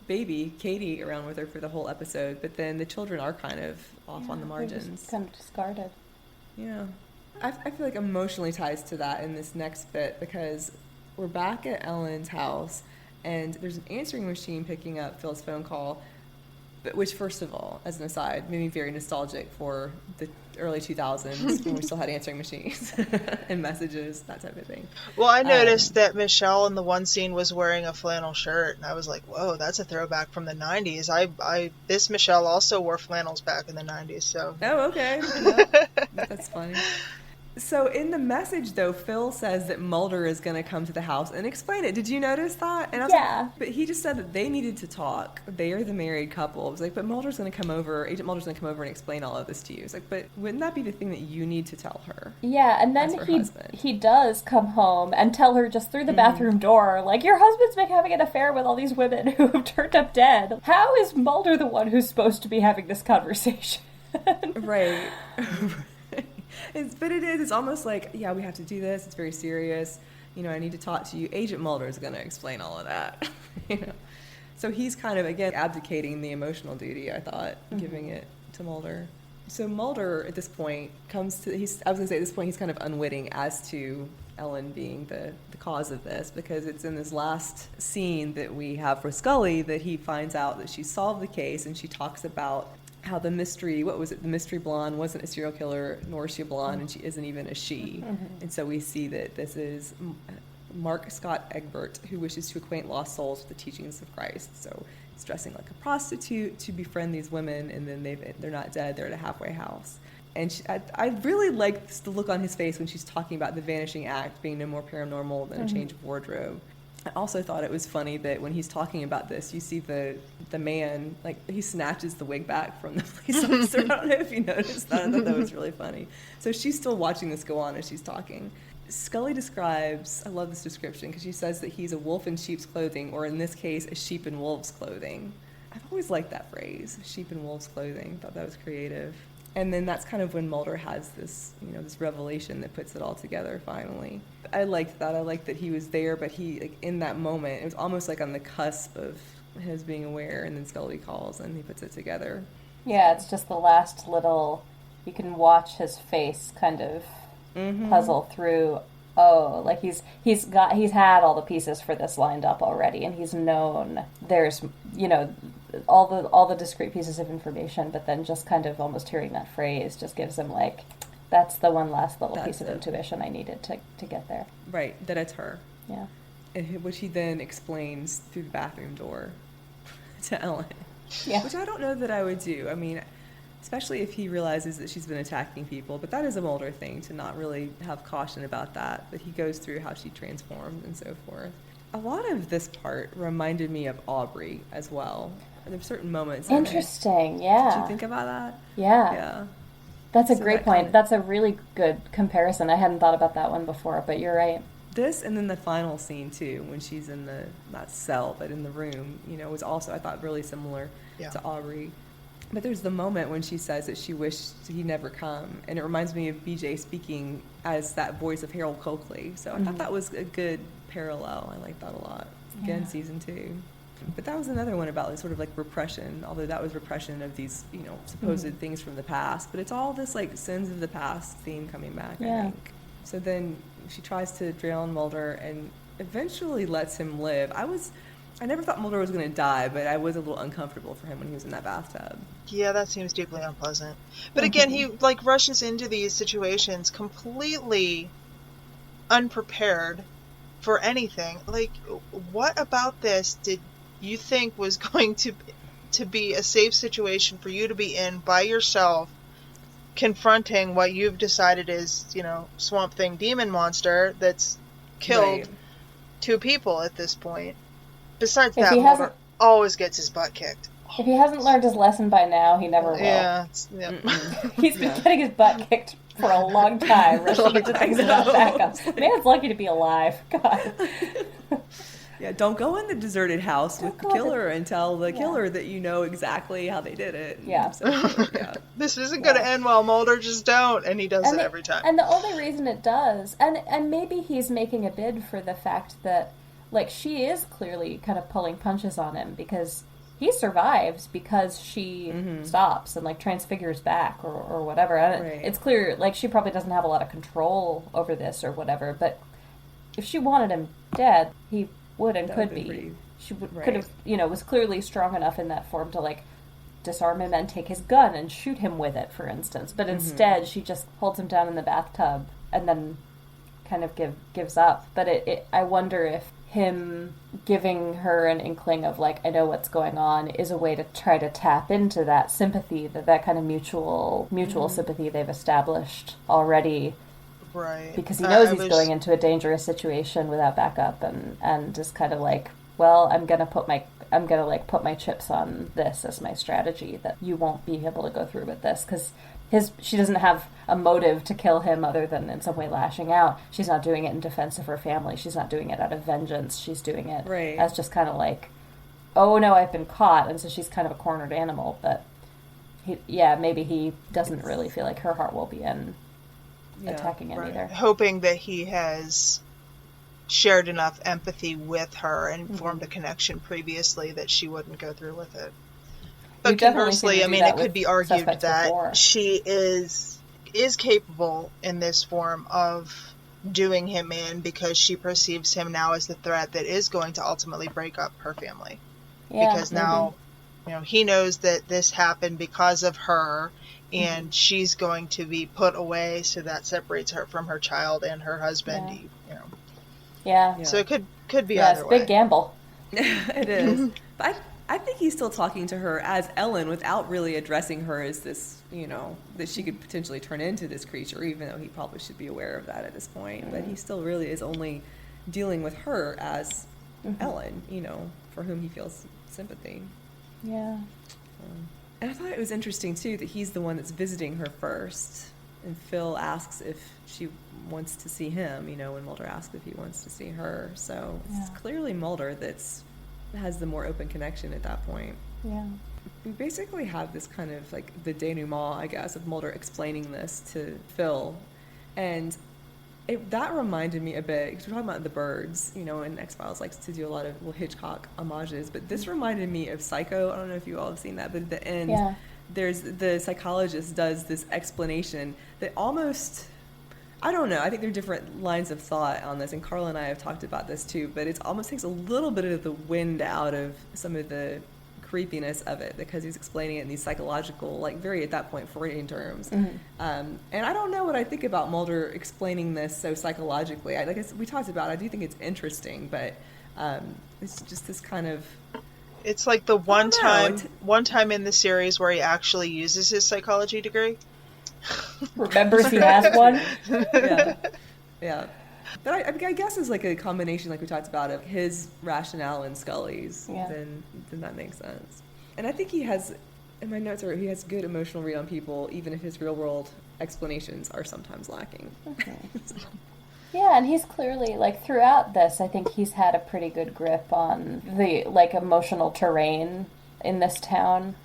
baby Katie around with her for the whole episode. But then the children are kind of off on the margins, just kind of discarded. Yeah, I feel like emotionally ties to that in this next bit, because we're back at Ellen's house, and there's an answering machine picking up Phil's phone call, which, first of all, as an aside, made me very nostalgic for the early 2000s when we still had answering machines and messages, that type of thing. Well, I noticed that Michelle in the one scene was wearing a flannel shirt, and I was like, whoa, that's a throwback from the 90s. This Michelle also wore flannels back in the 90s, so... Oh, okay. Yeah. That's funny. So in the message, though, Phil says that Mulder is going to come to the house and explain it. Did you notice that? And I was like, but he just said that they needed to talk. They are the married couple. I was like, but Agent Mulder's going to come over and explain all of this to you. It's like, but wouldn't that be the thing that you need to tell her? Yeah, and then he does come home and tell her just through the bathroom door, like, your husband's been having an affair with all these women who have turned up dead. How is Mulder the one who's supposed to be having this conversation? Right. It's almost like, yeah, we have to do this. It's very serious. I need to talk to you. Agent Mulder is going to explain all of that. So he's kind of, again, abdicating the emotional duty, I thought, giving it to Mulder. So Mulder, at this point, he's kind of unwitting as to Ellen being the cause of this, because it's in this last scene that we have for Scully that he finds out that she solved the case, and she talks about how the mystery blonde wasn't a serial killer, nor is she a blonde, and she isn't even a she. And so we see that this is Mark Scott Egbert, who wishes to acquaint lost souls with the teachings of Christ. So he's dressing like a prostitute to befriend these women, and then they're not dead, they're at a halfway house. And I really like the look on his face when she's talking about the vanishing act being no more paranormal than a change of wardrobe. I also thought it was funny that when he's talking about this, you see the man, like, he snatches the wig back from the police officer. I don't know if you noticed that. I thought that was really funny. So she's still watching this go on as she's talking. Scully describes, I love this description, because she says that he's a wolf in sheep's clothing, or in this case, a sheep in wolf's clothing. I've always liked that phrase, sheep in wolf's clothing. I thought that was creative. And then that's kind of when Mulder has this, this revelation that puts it all together finally. I liked that. I liked that he was there, but he, like, in that moment, it was almost like on the cusp of his being aware, and then Scully calls and he puts it together. Yeah, it's just the last little, you can watch his face kind of puzzle through, like he's he's had all the pieces for this lined up already, and he's known there's, all the discrete pieces of information, but then just kind of almost hearing that phrase just gives him like, that's the one last little piece of intuition I needed to get there. Right, that it's her. Yeah. And which he then explains through the bathroom door to Ellen. Yeah. Which I don't know that I would do. I mean, especially if he realizes that she's been attacking people, but that is a Mulder thing to not really have caution about that. But he goes through how she transformed and so forth. A lot of this part reminded me of Aubrey as well. There were certain moments. Interesting, yeah. Did you think about that? Yeah. Yeah. That's a great point. That's a really good comparison. I hadn't thought about that one before, but you're right. This, and then the final scene too, when she's in the, not cell, but in the room, was also, I thought, really similar to Aubrey. But there's the moment when she says that she wished he'd never come, and it reminds me of BJ speaking as that voice of Harold Coakley. So I thought that was a good parallel. I like that a lot. Again, season 2. But that was another one about sort of like repression, although that was repression of these, supposed things from the past. But it's all this like sins of the past theme coming back, I think. So then she tries to drown Mulder and eventually lets him live. I never thought Mulder was going to die, but I was a little uncomfortable for him when he was in that bathtub. Yeah, that seems deeply unpleasant. But again, he rushes into these situations completely unprepared for anything. Like, what about this did you think was going to be a safe situation for you to be in by yourself, confronting what you've decided is, Swamp Thing demon monster that's killed 2 people at this point? Besides that, Mulder always gets his butt kicked. If he hasn't learned his lesson by now, he never will. Yeah. He's been getting his butt kicked for a long time, rushing into things without backups. Man's lucky to be alive. God. Yeah, don't go in the deserted house with the killer and tell the killer that you know exactly how they did it. Yeah. This isn't going to end well, Mulder. Just don't. And he does it every time. And the only reason it does, and maybe he's making a bid for the fact that, like, she is clearly kind of pulling punches on him, because he survives because she stops and, like, transfigures back or whatever. And it's clear, like, she probably doesn't have a lot of control over this or whatever, but if she wanted him dead, he would and could be. She could have, was clearly strong enough in that form to, like, disarm him and take his gun and shoot him with it, for instance. But instead, she just holds him down in the bathtub and then kind of gives up. But I wonder if him giving her an inkling of, like, I know what's going on, is a way to try to tap into that sympathy, that kind of mutual sympathy they've established already. Right. Because he knows he's going into a dangerous situation without backup, and just kind of like, well, I'm gonna put my chips on this as my strategy, that you won't be able to go through with this, because she doesn't have a motive to kill him other than in some way lashing out. She's not doing it in defense of her family. She's not doing it out of vengeance. She's doing it as just kind of like, oh no, I've been caught, and so she's kind of a cornered animal. But maybe he doesn't really feel like her heart will be in attacking him either. Hoping that he has shared enough empathy with her and formed a connection previously that she wouldn't go through with it. But conversely, I mean, it could be argued that she is capable in this form of doing him in, because she perceives him now as the threat that is going to ultimately break up her family. Yeah, because now, he knows that this happened because of her, and she's going to be put away, so that separates her from her child and her husband. Yeah. So it could be either way. It's a big gamble. It is. But I think he's still talking to her as Ellen without really addressing her as this, that she could potentially turn into this creature, even though he probably should be aware of that at this point. But he still really is only dealing with her as Ellen, for whom he feels sympathy. Yeah. And I thought it was interesting, too, that he's the one that's visiting her first. And Phil asks if she wants to see him, when Mulder asks if he wants to see her. So it's clearly Mulder has the more open connection at that point. Yeah. We basically have this kind of, like, the denouement, I guess, of Mulder explaining this to Phil. And that reminded me a bit, because we're talking about the birds, and X-Files likes to do a lot of Hitchcock homages, but this reminded me of Psycho. I don't know if you all have seen that, but at the end, there's the psychologist does this explanation that almost, I don't know. I think there are different lines of thought on this, and Carla and I have talked about this too, but it almost takes a little bit of the wind out of some of the creepiness of it because he's explaining it in these psychological, like very at that point Freudian terms. And I don't know what I think about Mulder explaining this so psychologically. We talked about, I do think it's interesting, but it's just this kind of... It's like the one time in the series where he actually uses his psychology degree. Remembers he has one. Yeah. But I guess it's like a combination, like we talked about, of his rationale and Scully's. Then that makes sense. And I think he has, in my notes, he has good emotional read on people, even if his real world explanations are sometimes lacking. Okay. Yeah, and he's clearly, like, throughout this, I think he's had a pretty good grip on the, like, emotional terrain in this town.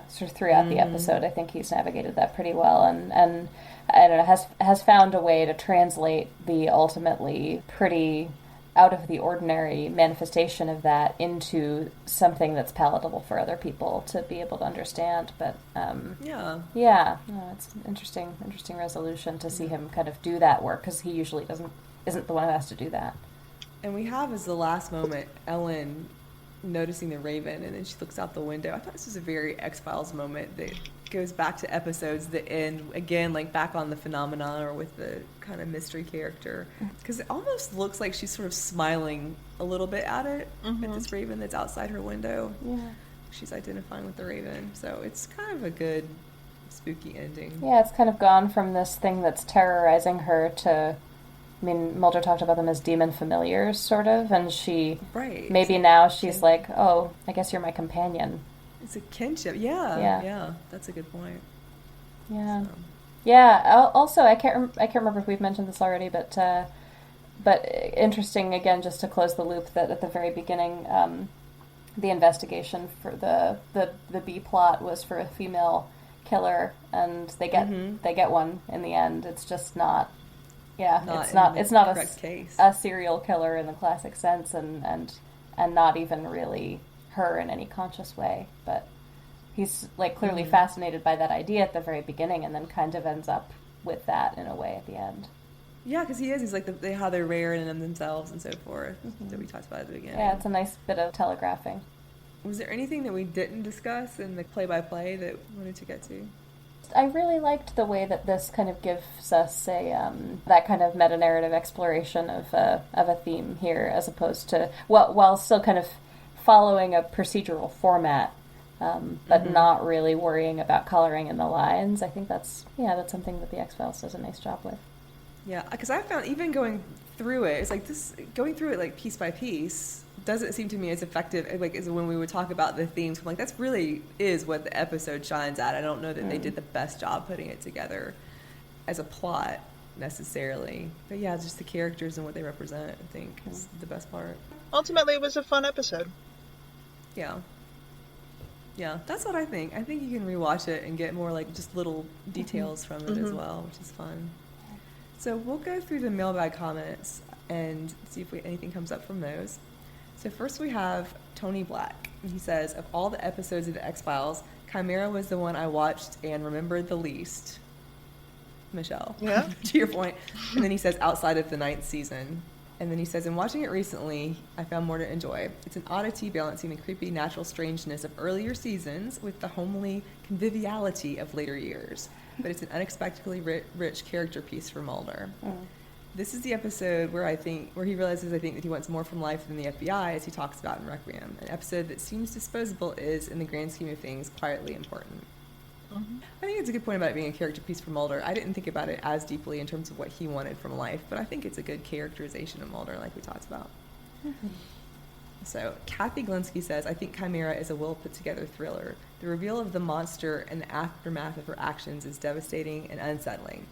Sort of throughout the episode, I think he's navigated that pretty well, and I don't know, has found a way to translate the ultimately pretty out of the ordinary manifestation of that into something that's palatable for other people to be able to understand. But no, it's an interesting resolution to see him kind of do that work, because he usually isn't the one who has to do that. And we have as the last moment Ellen noticing the raven, and then she looks out the window. I thought this was a very X-Files moment that goes back to episodes that end again, like back on the phenomenon or with the kind of mystery character, because it almost looks like she's sort of smiling a little bit at it, at this raven that's outside her window. She's identifying with the raven, so it's kind of a good spooky ending. It's kind of gone from this thing that's terrorizing her to, I mean, Mulder talked about them as demon familiars, sort of, and she, maybe now she's like, oh, I guess you're my companion. It's a kinship, yeah, that's a good point. Also, I can't remember if we've mentioned this already, but interesting, again, just to close the loop, that at the very beginning, the investigation for the B plot was for a female killer, and they get one in the end. It's just not... it's not a serial killer in the classic sense, and not even really her in any conscious way. But he's like clearly fascinated by that idea at the very beginning, and then kind of ends up with that in a way at the end. Yeah, because he's like how they're rare in themselves and so forth that we talked about at the beginning. Yeah, it's a nice bit of telegraphing. Was there anything that we didn't discuss in the play-by-play that we wanted to get to? I really liked the way that this kind of gives us that kind of meta-narrative exploration of a theme here, as opposed to, while still kind of following a procedural format, but not really worrying about coloring in the lines. I think that's something that the X-Files does a nice job with. Yeah, because I found even going through it, it's like going through it like piece by piece doesn't seem to me as effective like as when we would talk about the themes. I'm like, that's really is what the episode shines at. I don't know that they did the best job putting it together as a plot necessarily, but yeah, just the characters and what they represent, I think, is the best part. Ultimately, it was a fun episode. Yeah, that's what I think. I think you can rewatch it and get more like just little details from it as well, which is fun. So we'll go through the mailbag comments and see if anything comes up from those. So first we have Tony Black. He says, of all the episodes of the X-Files, Chimera was the one I watched and remembered the least. Michelle, to your point. And then he says, outside of the 9th season. And then he says, in watching it recently, I found more to enjoy. It's an oddity balancing the creepy natural strangeness of earlier seasons with the homely conviviality of later years. But it's an unexpectedly rich character piece for Mulder. This is the episode where he realizes, I think, that he wants more from life than the FBI, as he talks about in Requiem. An episode that seems disposable is, in the grand scheme of things, quietly important. I think it's a good point about it being a character piece for Mulder. I didn't think about it as deeply in terms of what he wanted from life, but I think it's a good characterization of Mulder, like we talked about. So, Kathy Glinski says, I think Chimera is a well-put-together thriller. The reveal of the monster and the aftermath of her actions is devastating and unsettling.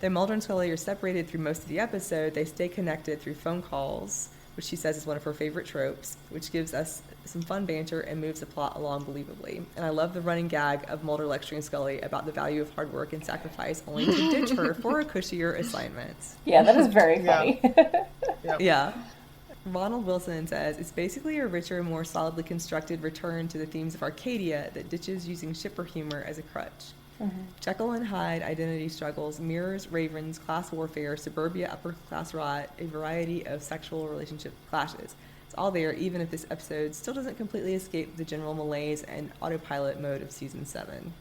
Though Mulder and Scully are separated through most of the episode, they stay connected through phone calls, which she says is one of her favorite tropes, which gives us some fun banter and moves the plot along believably. And I love the running gag of Mulder lecturing Scully about the value of hard work and sacrifice, only to ditch her for a cushier assignment. Yeah, that is very funny. Yeah. Ronald Wilson says, it's basically a richer, more solidly constructed return to the themes of Arcadia that ditches using shipper humor as a crutch. Jekyll and Hyde identity struggles mirrors Raven's class warfare, suburbia upper-class rot, a variety of sexual relationship clashes. It's all there, even if this episode still doesn't completely escape the general malaise and autopilot mode of season 7.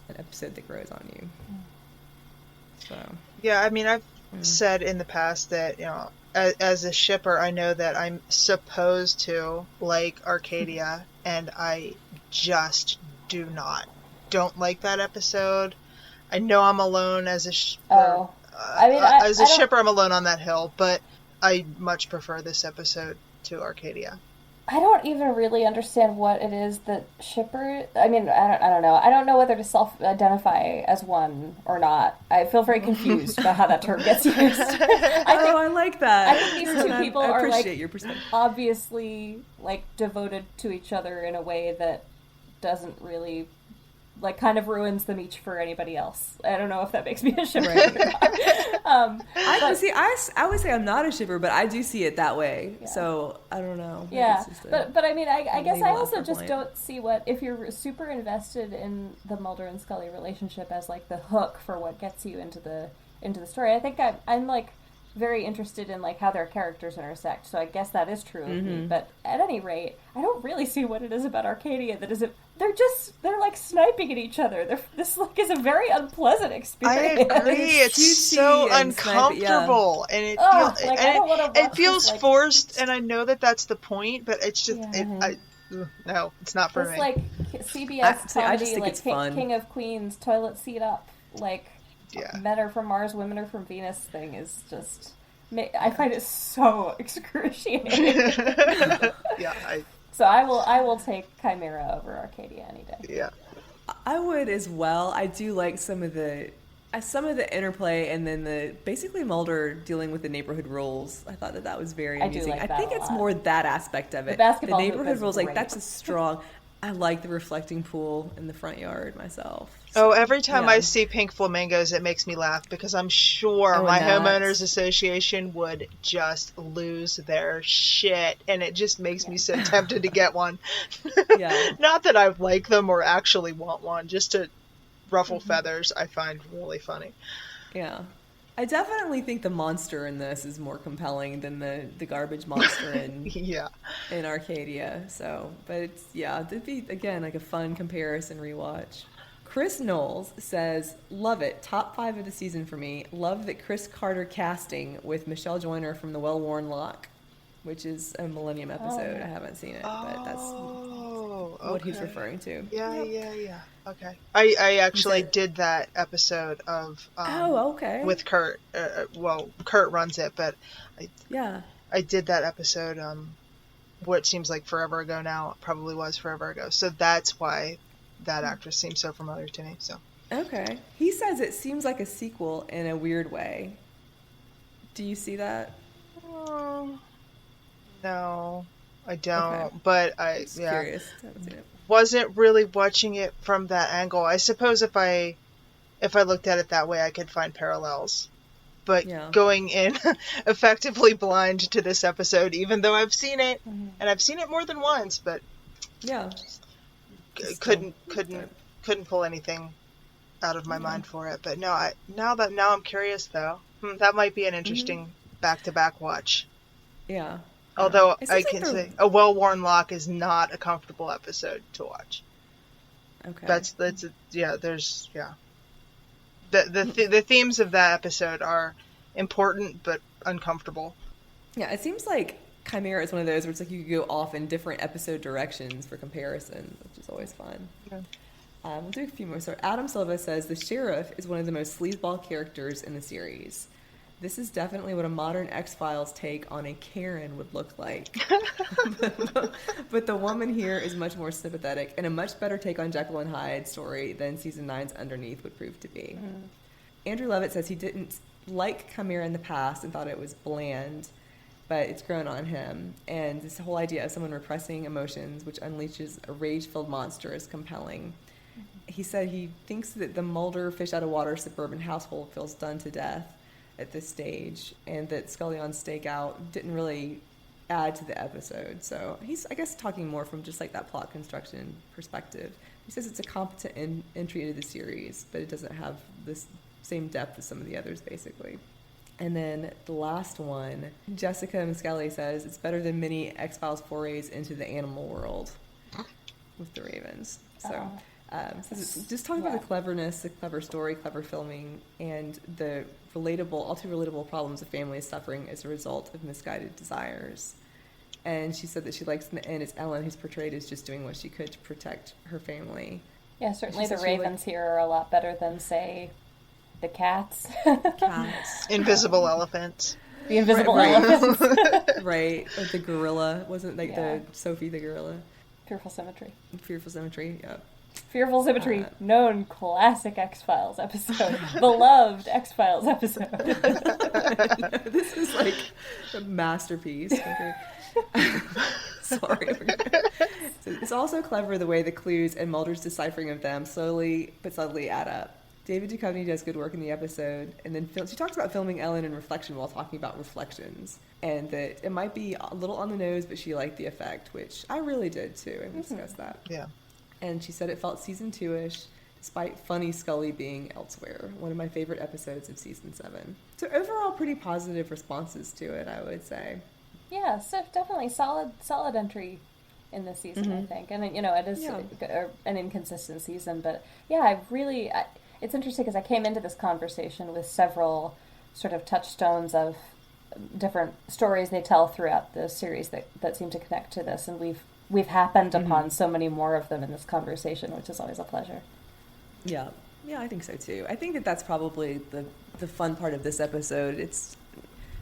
An episode that grows on you. So. Yeah, I mean, I've said in the past that, as a shipper, I know that I'm supposed to like Arcadia, and I just don't like that episode. I know I'm alone as a shipper. As a shipper, I'm alone on that hill, but I much prefer this episode to Arcadia. I don't even really understand what it is that shipper... I mean, I don't know. I don't know whether to self-identify as one or not. I feel very confused about how that term gets used. I like that. I think these two people are, your perspective. Obviously, devoted to each other in a way that doesn't really... kind of ruins them each for anybody else. I don't know if that makes me a shipper. I would say I'm not a shipper, but I do see it that way. Yeah. So I don't know. Yeah, but I mean, I guess I also just don't see if you're super invested in the Mulder and Scully relationship as the hook for what gets you into the story. I think I'm very interested in how their characters intersect. So I guess that is true of me. But at any rate, I don't really see what it is about Arcadia that isn't. They're sniping at each other. This is a very unpleasant experience. I agree. It's so uncomfortable, and it feels forced. And I know that that's the point, but it's just no, it's not for me. CBS comedy, King of Queens, toilet seat up, men are from Mars, women are from Venus thing is just... I find it so excruciating. So I will take Chimera over Arcadia any day. Yeah. I would as well. I do like some of the interplay, and then basically Mulder dealing with the neighborhood rules. I thought that was very amusing. I think it's more that aspect of it. The neighborhood rules, that's a strong... I like the reflecting pool in the front yard myself. So, every time I see pink flamingos, it makes me laugh because I'm sure my homeowners association would just lose their shit, and it just makes me so tempted to get one. Not that I like them or actually want one, just to ruffle feathers. I find really funny. Yeah. I definitely think the monster in this is more compelling than the garbage monster in in Arcadia. So, but it'd be again a fun comparison rewatch. Chris Knowles says, "Love it. Top 5 of the season for me. Love that Chris Carter casting with Michelle Joyner from The Well-Worn Lock," which is a Millennium episode. I haven't seen it, but that's what he's referring to. Yeah. Okay. I actually did that episode of with Kurt. Kurt runs it, but I did that episode what seems like forever ago now. It probably was forever ago. So that's why that actress seems so familiar to me. So okay. He says it seems like a sequel in a weird way. Do you see that? No, I don't. Okay. But I curious. I haven't seen it. Wasn't really watching it from that angle. I suppose if I looked at it that way, I could find parallels. But going in effectively blind to this episode, even though I've seen it, and I've seen it more than once, but couldn't pull anything out of my mind for it. But now I'm curious though. That might be an interesting back-to-back watch. Yeah. Although I can say A Well-Worn Lock is not a comfortable episode to watch. Okay. The themes of that episode are important but uncomfortable. Yeah, it seems like Chimera is one of those where it's you could go off in different episode directions for comparison, which is always fun. Yeah. We'll do a few more. So Adam Silva says the sheriff is one of the most sleazeball characters in the series. This is definitely what a modern X-Files take on a Karen would look like. But the woman here is much more sympathetic and a much better take on Jekyll and Hyde story than season 9's Underneath would prove to be. Andrew Levitt says he didn't like Chimera in the past and thought it was bland, but it's grown on him. And this whole idea of someone repressing emotions, which unleashes a rage-filled monster, is compelling. He said he thinks that the Mulder fish-out-of-water suburban household feels done to death at this stage, and that Scully on Stakeout didn't really add to the episode. So he's, I guess, talking more from just that plot construction perspective He says it's a competent entry into the series, but it doesn't have this same depth as some of the others, basically. And then the last one, Jessica Miscali says it's better than many X-Files forays into the animal world with the Ravens. So just talking about the cleverness, the clever story, clever filming, and the all too relatable problems of families suffering as a result of misguided desires. And she said that she likes in the end it's Ellen who's portrayed as just doing what she could to protect her family. Yeah, certainly the Ravens here are a lot better than, say, the cats. Invisible elephants. The invisible elephants. Right. Or the gorilla. Wasn't the Sophie the gorilla? Fearful Symmetry, yep. Fearful Symmetry, known classic X-Files episode. Beloved X-Files episode. This is like a masterpiece. Okay. Sorry. So it's also clever the way the clues and Mulder's deciphering of them slowly but subtly add up. David Duchovny does good work in the episode, and then she talks about filming Ellen in reflection while talking about reflections, and that it might be a little on the nose, but she liked the effect, which I really did too, and we discussed that. Yeah. And she said it felt season 2-ish, despite funny Scully being elsewhere. One of my favorite episodes of season 7. So overall, pretty positive responses to it, I would say. Yeah, so definitely solid entry in this season, I think. And, it is an inconsistent season, but yeah, it's interesting because I came into this conversation with several sort of touchstones of different stories they tell throughout the series that seem to connect to this, and we've happened upon so many more of them in this conversation, which is always a pleasure. Yeah, I think so too. I think that's probably the fun part of this episode. It's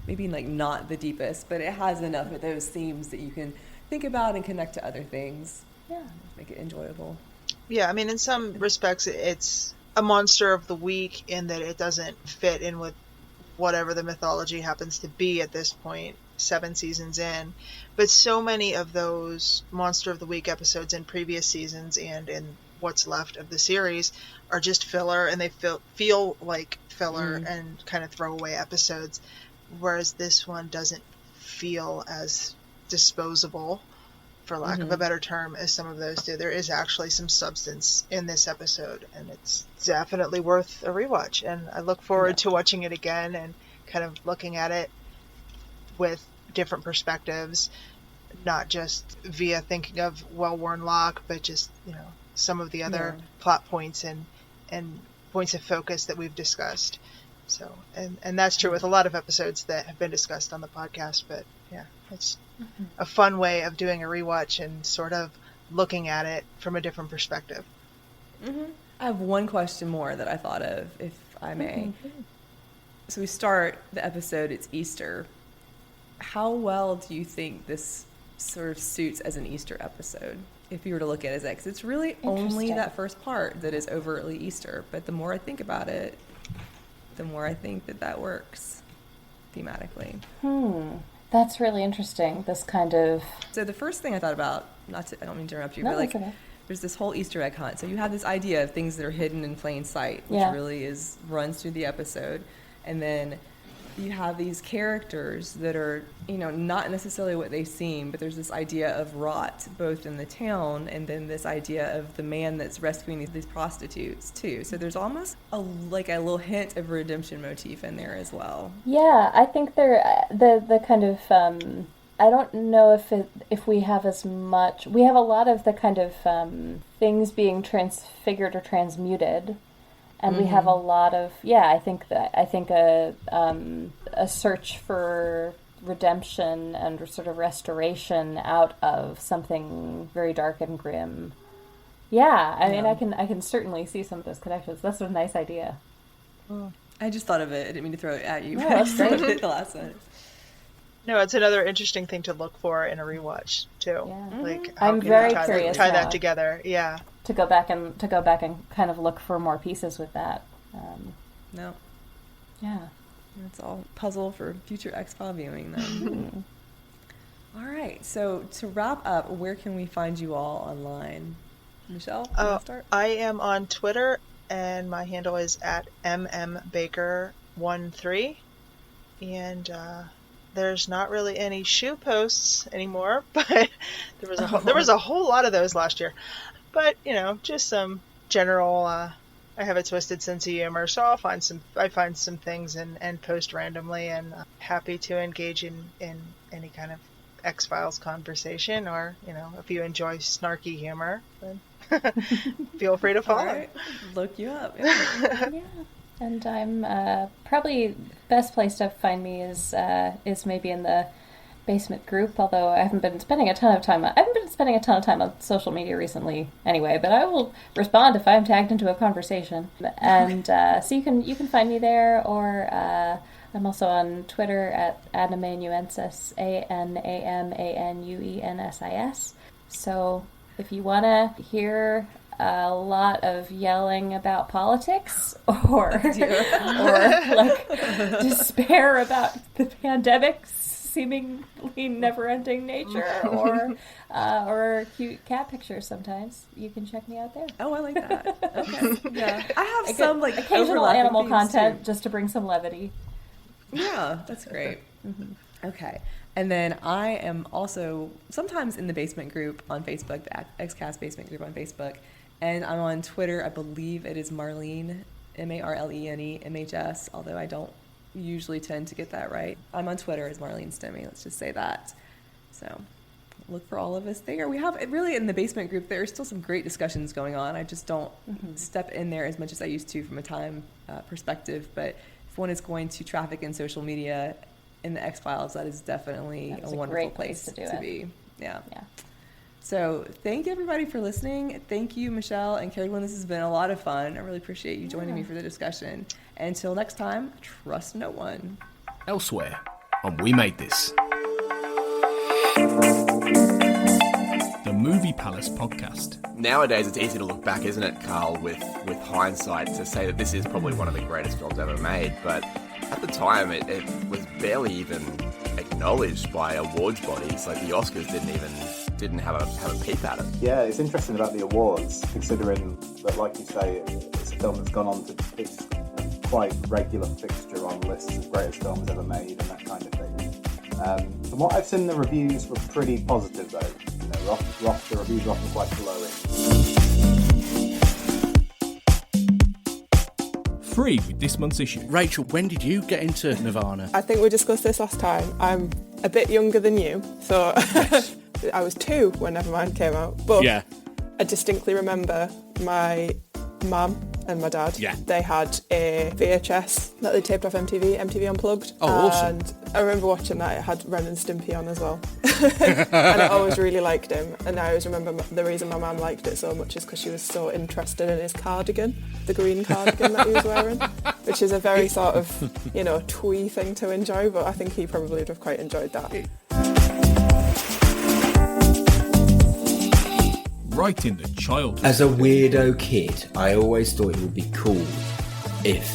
maybe like not the deepest, but it has enough of those themes that you can think about and connect to other things. Yeah, make it enjoyable. Yeah, I mean, in some respects, it's a monster of the week in that it doesn't fit in with whatever the mythology happens to be at this point, 7 seasons in. But so many of those monster of the week episodes in previous seasons and in what's left of the series are just filler, and they feel like filler and kind of throwaway episodes, whereas this one doesn't feel as disposable, for lack of a better term, as some of those do. There is actually some substance in this episode, and it's definitely worth a rewatch. And I look forward to watching it again and kind of looking at it with different perspectives, not just via thinking of well-worn lock, but just, some of the other plot points and points of focus that we've discussed. So, and that's true with a lot of episodes that have been discussed on the podcast, but yeah, it's a fun way of doing a rewatch and sort of looking at it from a different perspective. I have one question more that I thought of, if I may. So we start the episode, it's Easter. How well do you think this sort of suits as an Easter episode, if you were to look at it as that? Because it's really only that first part that is overtly Easter, but the more I think about it, the more I think that works thematically. That's really interesting, this kind of... So the first thing I thought about, I don't mean to interrupt you, but okay. There's this whole Easter egg hunt. So you have this idea of things that are hidden in plain sight, which really runs through the episode. And then you have these characters that are, not necessarily what they seem, but there's this idea of rot, both in the town, and then this idea of the man that's rescuing these prostitutes, too. So there's almost a little hint of a redemption motif in there as well. Yeah, I think the kind of... I don't know if we have as much... We have a lot of the kind of things being transfigured or transmuted. And we have a lot of, I think a search for redemption and sort of restoration out of something very dark and grim. Yeah, I mean, I can certainly see some of those connections. That's a nice idea. I just thought of it. I didn't mean to throw it at you. No, that's great. The last one. No, it's another interesting thing to look for in a rewatch too. Yeah. Like, I'm very curious tie that together. Yeah. To go back and kind of look for more pieces with that. No. Yeah. That's all puzzle for future X-File viewing then. All right. So to wrap up, where can we find you all online? Michelle, you want to start? I am on Twitter, and my handle is at mmbaker13. And there's not really any shoe posts anymore, but there was a whole lot of those last year. But, just some general, I have a twisted sense of humor, so I find some things and post randomly, and I'm happy to engage in any kind of X-Files conversation, or, if you enjoy snarky humor, then feel free to follow. Right. Look you up. Yeah. And I'm probably best place to find me is maybe in the basement group, although I haven't been spending a ton of time on social media recently anyway, but I will respond if I'm tagged into a conversation. And so you can find me there, or I'm also on Twitter at Anamanuensis, ANAMANUENSIS. So if you want to hear a lot of yelling about politics, or like despair about the pandemic's seemingly never-ending nature, or cute cat pictures, sometimes you can check me out there. Oh, I like that. Okay, yeah, I have some like occasional animal content just to bring some levity. Yeah, that's great. Okay, and then I am also sometimes in the basement group on Facebook, the XCast basement group on Facebook. And I'm on Twitter. I believe it is Marlene, Marlene MHS, although I don't usually tend to get that right. I'm on Twitter as Marlene Stemme, let's just say that. So look for all of us there. We have, really in the basement group, there are still some great discussions going on. I just don't step in there as much as I used to from a time perspective. But if one is going to traffic in social media in the X-Files, that is definitely a wonderful place to be. Yeah. So thank you, everybody, for listening. Thank you, Michelle and Caredwen. This has been a lot of fun. I really appreciate you joining me for the discussion. Until next time, trust no one. Elsewhere on We Made This, the Movie Palace podcast. Nowadays, it's easy to look back, isn't it, Carl, with hindsight, to say that this is probably one of the greatest films ever made. But at the time, it was barely even acknowledged by awards bodies. Like the Oscars didn't have a peep at it. Yeah, it's interesting about the awards, considering that, like you say, it's a film that's gone on to it's quite regular fixture on lists of greatest films ever made and that kind of thing. From what I've seen, the reviews were pretty positive, though. The reviews are often quite glowing. Free with this month's issue. Rachel, when did you get into Nirvana? I think we discussed this last time. I'm a bit younger than you, so yes. I was 2 when Nevermind came out, but yeah. I distinctly remember my mum and my dad. Yeah. They had a VHS that they taped off MTV Unplugged. Oh, awesome. And I remember watching that. It had Ren and Stimpy on as well. And I always really liked him. And I always remember the reason my mum liked it so much is because she was so interested in his cardigan, the green cardigan that he was wearing, which is a very sort of, twee thing to enjoy, but I think he probably would have quite enjoyed that. Right in the childhood. As a weirdo kid, I always thought it would be cool if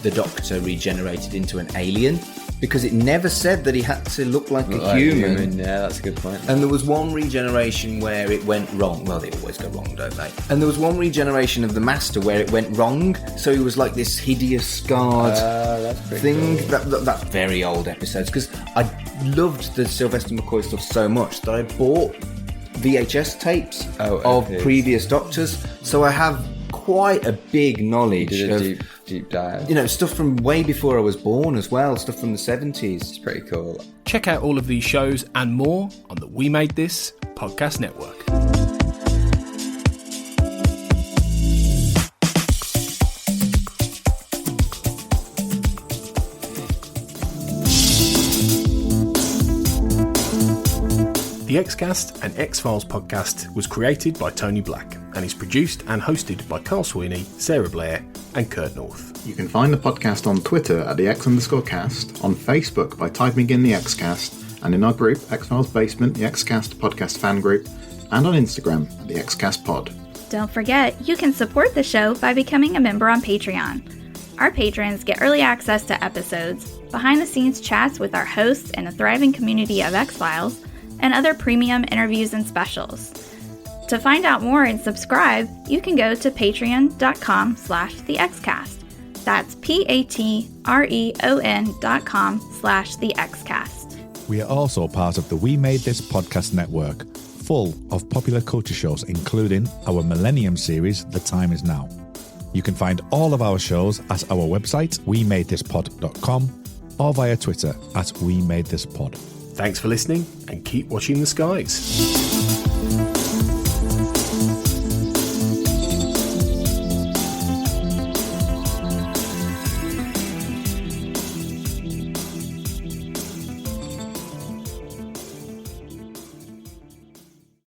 the Doctor regenerated into an alien, because it never said that he had to look like a human. Yeah, that's a good point. And there was one regeneration where it went wrong. Well, they always go wrong, don't they? And there was one regeneration of the Master where it went wrong, so he was like this hideous, scarred thing. Cool. That's very old episodes, because I loved the Sylvester McCoy stuff so much that I bought VHS tapes of previous Doctors, so I have quite a big knowledge of deep dive. Stuff from way before I was born as well, stuff from the 70s. It's pretty cool. Check out all of these shows and more on the We Made This podcast network. The Xcast and X-Files podcast was created by Tony Black and is produced and hosted by Carl Sweeney, Sarah Blair and Kurt North. You can find the podcast on Twitter at the X_cast, on Facebook by typing in the Xcast, and in our group, X-Files Basement, the Xcast podcast fan group, and on Instagram at the Xcast pod. Don't forget, you can support the show by becoming a member on Patreon. Our patrons get early access to episodes, behind-the-scenes chats with our hosts and a thriving community of X-Files, and other premium interviews and specials. To find out more and subscribe, you can go to patreon.com/thexcast. That's patreon.com/thexcast. We are also part of the We Made This podcast network. full of popular culture shows, including our Millennium series, The Time Is Now. You can find all of our shows at our website, wemadethispod.com, or via Twitter at wemadethispod. Thanks for listening and keep watching the skies.